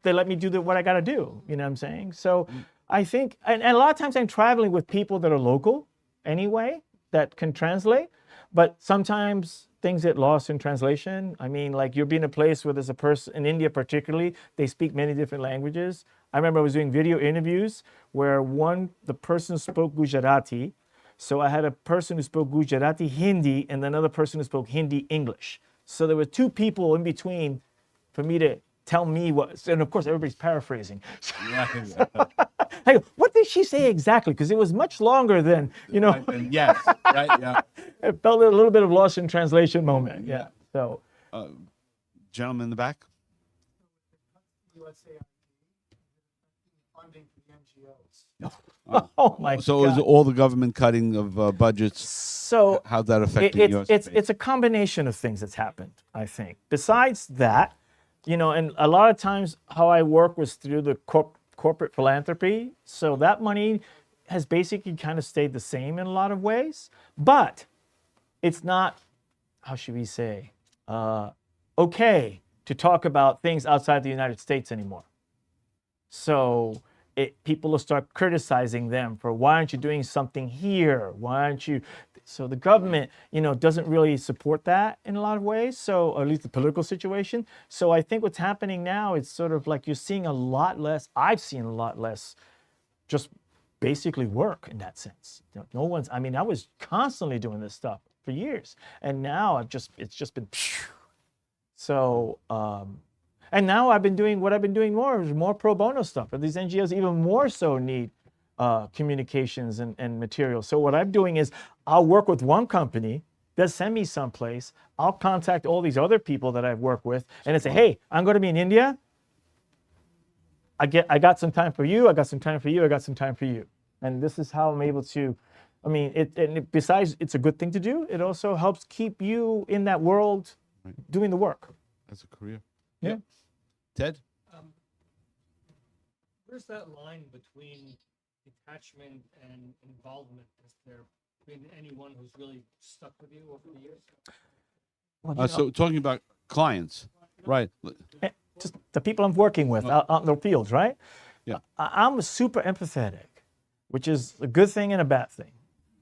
let me do what I got to do. You know what I'm saying? So I think, and a lot of times I'm traveling with people that are local anyway, that can translate, but sometimes things get lost in translation. I mean, like you'll be in a place where there's a person, in India particularly, they speak many different languages. I remember I was doing video interviews where the person spoke Gujarati. So I had a person who spoke Gujarati Hindi and another person who spoke Hindi English. So there were two people in between for me to tell me what, and of course everybody's paraphrasing. I go, what did she say exactly? Because it was much longer than, Yes, right, yeah. It felt a little bit of lost in translation moment. Yeah. So, Gentleman in the back. USA funding for the NGOs. oh my So God. is all the government cutting of budgets? So How's that affecting your space? it's a combination of things that's happened, I think. Besides that, and a lot of times how I work was through the corporate philanthropy. So that money has basically kind of stayed the same in a lot of ways, but it's not, how should we say, okay to talk about things outside the United States anymore. So people will start criticizing them for, why aren't you doing something here? Why aren't you? So the government, doesn't really support that in a lot of ways. So, or at least the political situation. So I think what's happening now is sort of like you're seeing a lot less, I've seen a lot less just basically work in that sense. No one's, I mean, I was constantly doing this stuff for years. And now it's just been, so, and now I've been doing what I've been doing more pro bono stuff. But these NGOs even more so need communications and materials. So what I'm doing is I'll work with one company they'll send me someplace. I'll contact all these other people that I've worked with and I say, hey, I'm going to be in India. I got some time for you. I got some time for you. I got some time for you. And this is how I'm able to, I mean, besides it's a good thing to do, it also helps keep you in that world doing the work. That's a career. Yeah. Ted? Where's that line between detachment and involvement? Is there been anyone who's really stuck with you over the years? Well, So talking about clients, right? just the people I'm working with out in the fields, right? Yeah. I'm super empathetic, which is a good thing and a bad thing.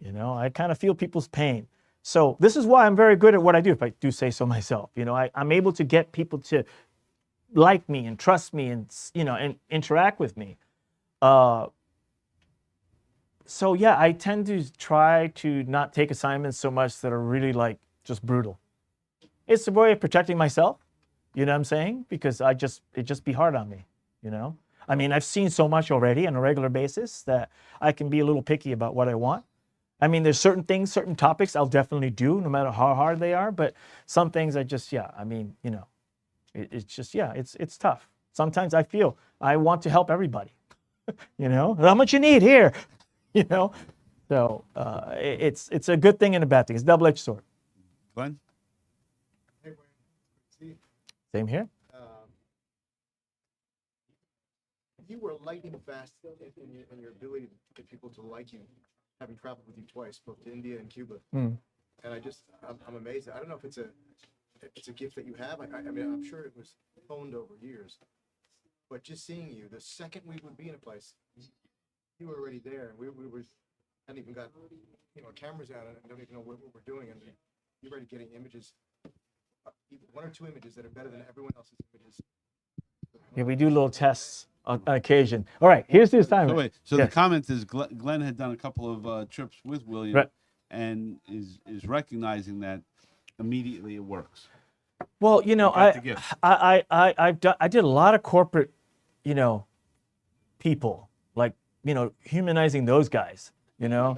You know, I kind of feel people's pain. So this is why I'm very good at what I do, if I do say so myself. You know, I'm able to get people to like me and trust me and, you know, and interact with me. So yeah, I tend to try to not take assignments so much that are really like just brutal. It's a way of protecting myself, you know what I'm saying? Because it just be hard on me, you know? I mean, I've seen so much already on a regular basis that I can be a little picky about what I want. I mean, there's certain things, certain topics I'll definitely do no matter how hard they are, but some things I just, yeah, I mean, you know, it's just, yeah, it's tough. Sometimes I feel I want to help everybody, you know? How much you need here, you know? So it's a good thing and a bad thing. It's a double-edged sword. Glenn? Hey, Wayne. See you. Same here. You were lightning fast in your ability to get people to like you, having traveled with you twice, both to India and Cuba. And I'm amazed. I don't know if it's a gift that you have. I mean, I'm sure it was honed over years. But just seeing you, the second we would be in a place, you were already there. We hadn't even got, you know, cameras out and don't even know what we're doing. And you're already getting images, one or two images that are better than everyone else's images. Yeah, we do little tests on occasion. All right, here's the assignment. So Yes. the comment is Glenn had done a couple of trips with William, Right. and is recognizing that immediately it works. Well, you know, got the gift. I did a lot of corporate, you know, people, like, you know, humanizing those guys, you know.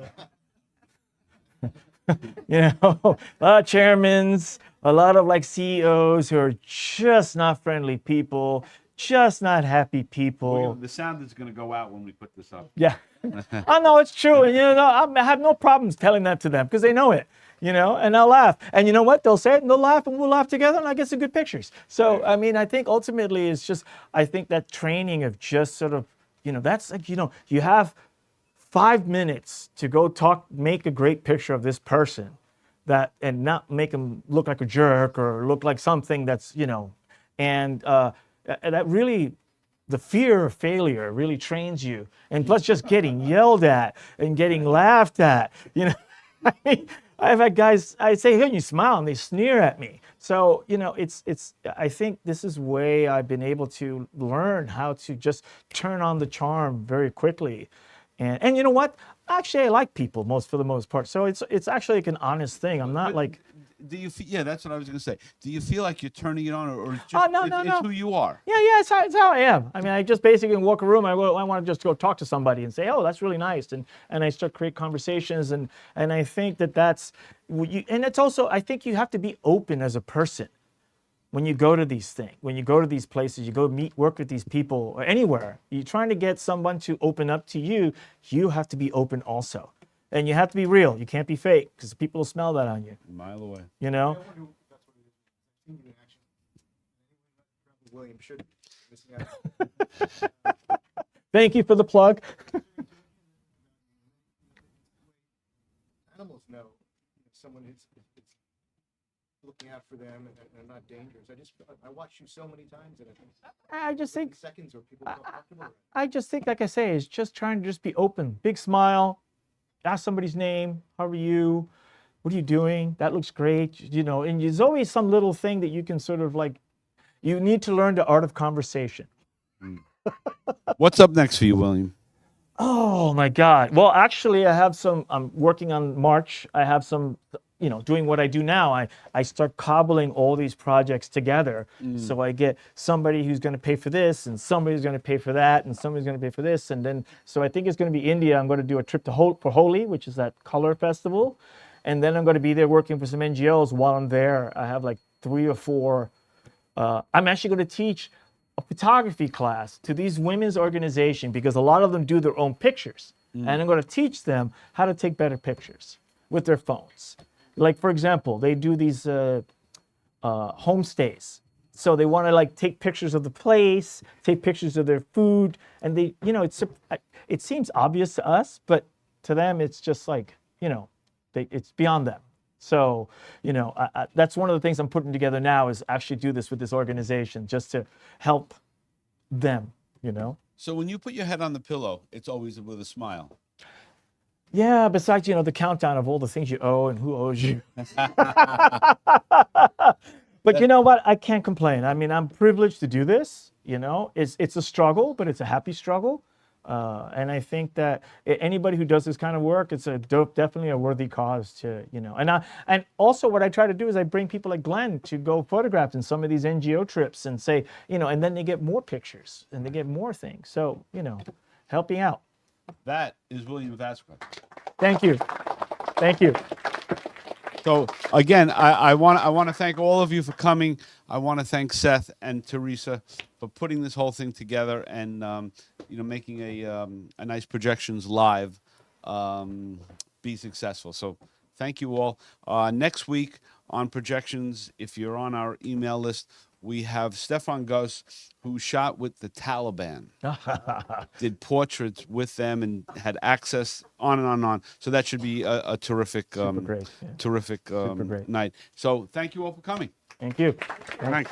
You know, a lot of chairmans, a lot of like CEOs who are just not friendly people, just not happy people. William, the sound is going to go out when we put this up. Yeah. I know it's true. And, you know, I have no problems telling that to them because they know it, you know, and they'll laugh. And you know what? They'll say it and they'll laugh and we'll laugh together and I get some good pictures. So, I mean, I think ultimately it's just, I think that training of just sort of, you know, that's like, you know, you have 5 minutes to go make a great picture of this person and not make them look like a jerk or look like something that's, you know, and that really, the fear of failure really trains you. And plus just getting yelled at and getting laughed at, you know. I mean, I've had guys, I say, hey, you smile and they sneer at me. So, you know, I think this is way I've been able to learn how to just turn on the charm very quickly. And you know what? Actually, I like people for the most part. So it's actually like an honest thing. I'm not like. Do you feel? Yeah, that's what I was going to say. Do you feel like you're turning it on, or it's just, no, it's who you are? Yeah, it's how I am. I mean, I just basically walk a room. I want to just go talk to somebody and say, oh, that's really nice, and I start create conversations, and I think that's, and it's also, I think you have to be open as a person. When you go to these things, when you go to these places, you go work with these people or anywhere, you're trying to get someone to open up to you, you have to be open also. And you have to be real. You can't be fake because people will smell that on you. A mile away. You know? I wonder if that's what it is. Seen you in action. William should be missing out. Thank you for the plug. Animals know if someone is looking out for them and they're not dangerous. I watched you so many times and I just think, seconds or people feel comfortable. I just think, like I say, is just trying to just be open. Big smile. Ask somebody's name. How are you? What are you doing? That looks great. You know, and there's always some little thing that you can sort of like, you need to learn the art of conversation. What's up next for you, William? Oh my God. Well, actually, I'm working on March. I have some, you know, doing what I do now. I start cobbling all these projects together. So I get somebody who's going to pay for this and somebody's going to pay for that and somebody's going to pay for this. And then, so I think it's going to be India. I'm going to do a trip for Holi, which is that color festival. And then I'm going to be there working for some NGOs. While I'm there, I have like 3 or 4. I'm actually going to teach a photography class to these women's organization because a lot of them do their own pictures. And I'm going to teach them how to take better pictures with their phones. Like, for example, they do these homestays. So they want to like take pictures of the place, take pictures of their food, and they, you know, it seems obvious to us, but to them it's just like, you know, it's beyond them. So, you know, that's one of the things I'm putting together now is actually do this with this organization just to help them, you know. So when you put your head on the pillow, it's always with a smile. Yeah, besides, you know, the countdown of all the things you owe and who owes you. But you know what? I can't complain. I mean, I'm privileged to do this. You know, it's a struggle, but it's a happy struggle. And I think that anybody who does this kind of work, it's definitely a worthy cause to, you know. And also what I try to do is I bring people like Glenn to go photograph in some of these NGO trips and say, you know, and then they get more pictures and they get more things. So, you know, helping out. That is William Vázquez. Thank you. Thank you. So again, I want to thank all of you for coming. I want to thank Seth and Teresa for putting this whole thing together and you know, making a nice Projections Live be successful. So thank you all. Next week on Projections, if you're on our email list, we have Stefan Gus, who shot with the Taliban, did portraits with them, and had access on and on and on. So that should be a terrific, great, yeah. terrific Super great. night. So thank you all for coming. Thank you. Thanks.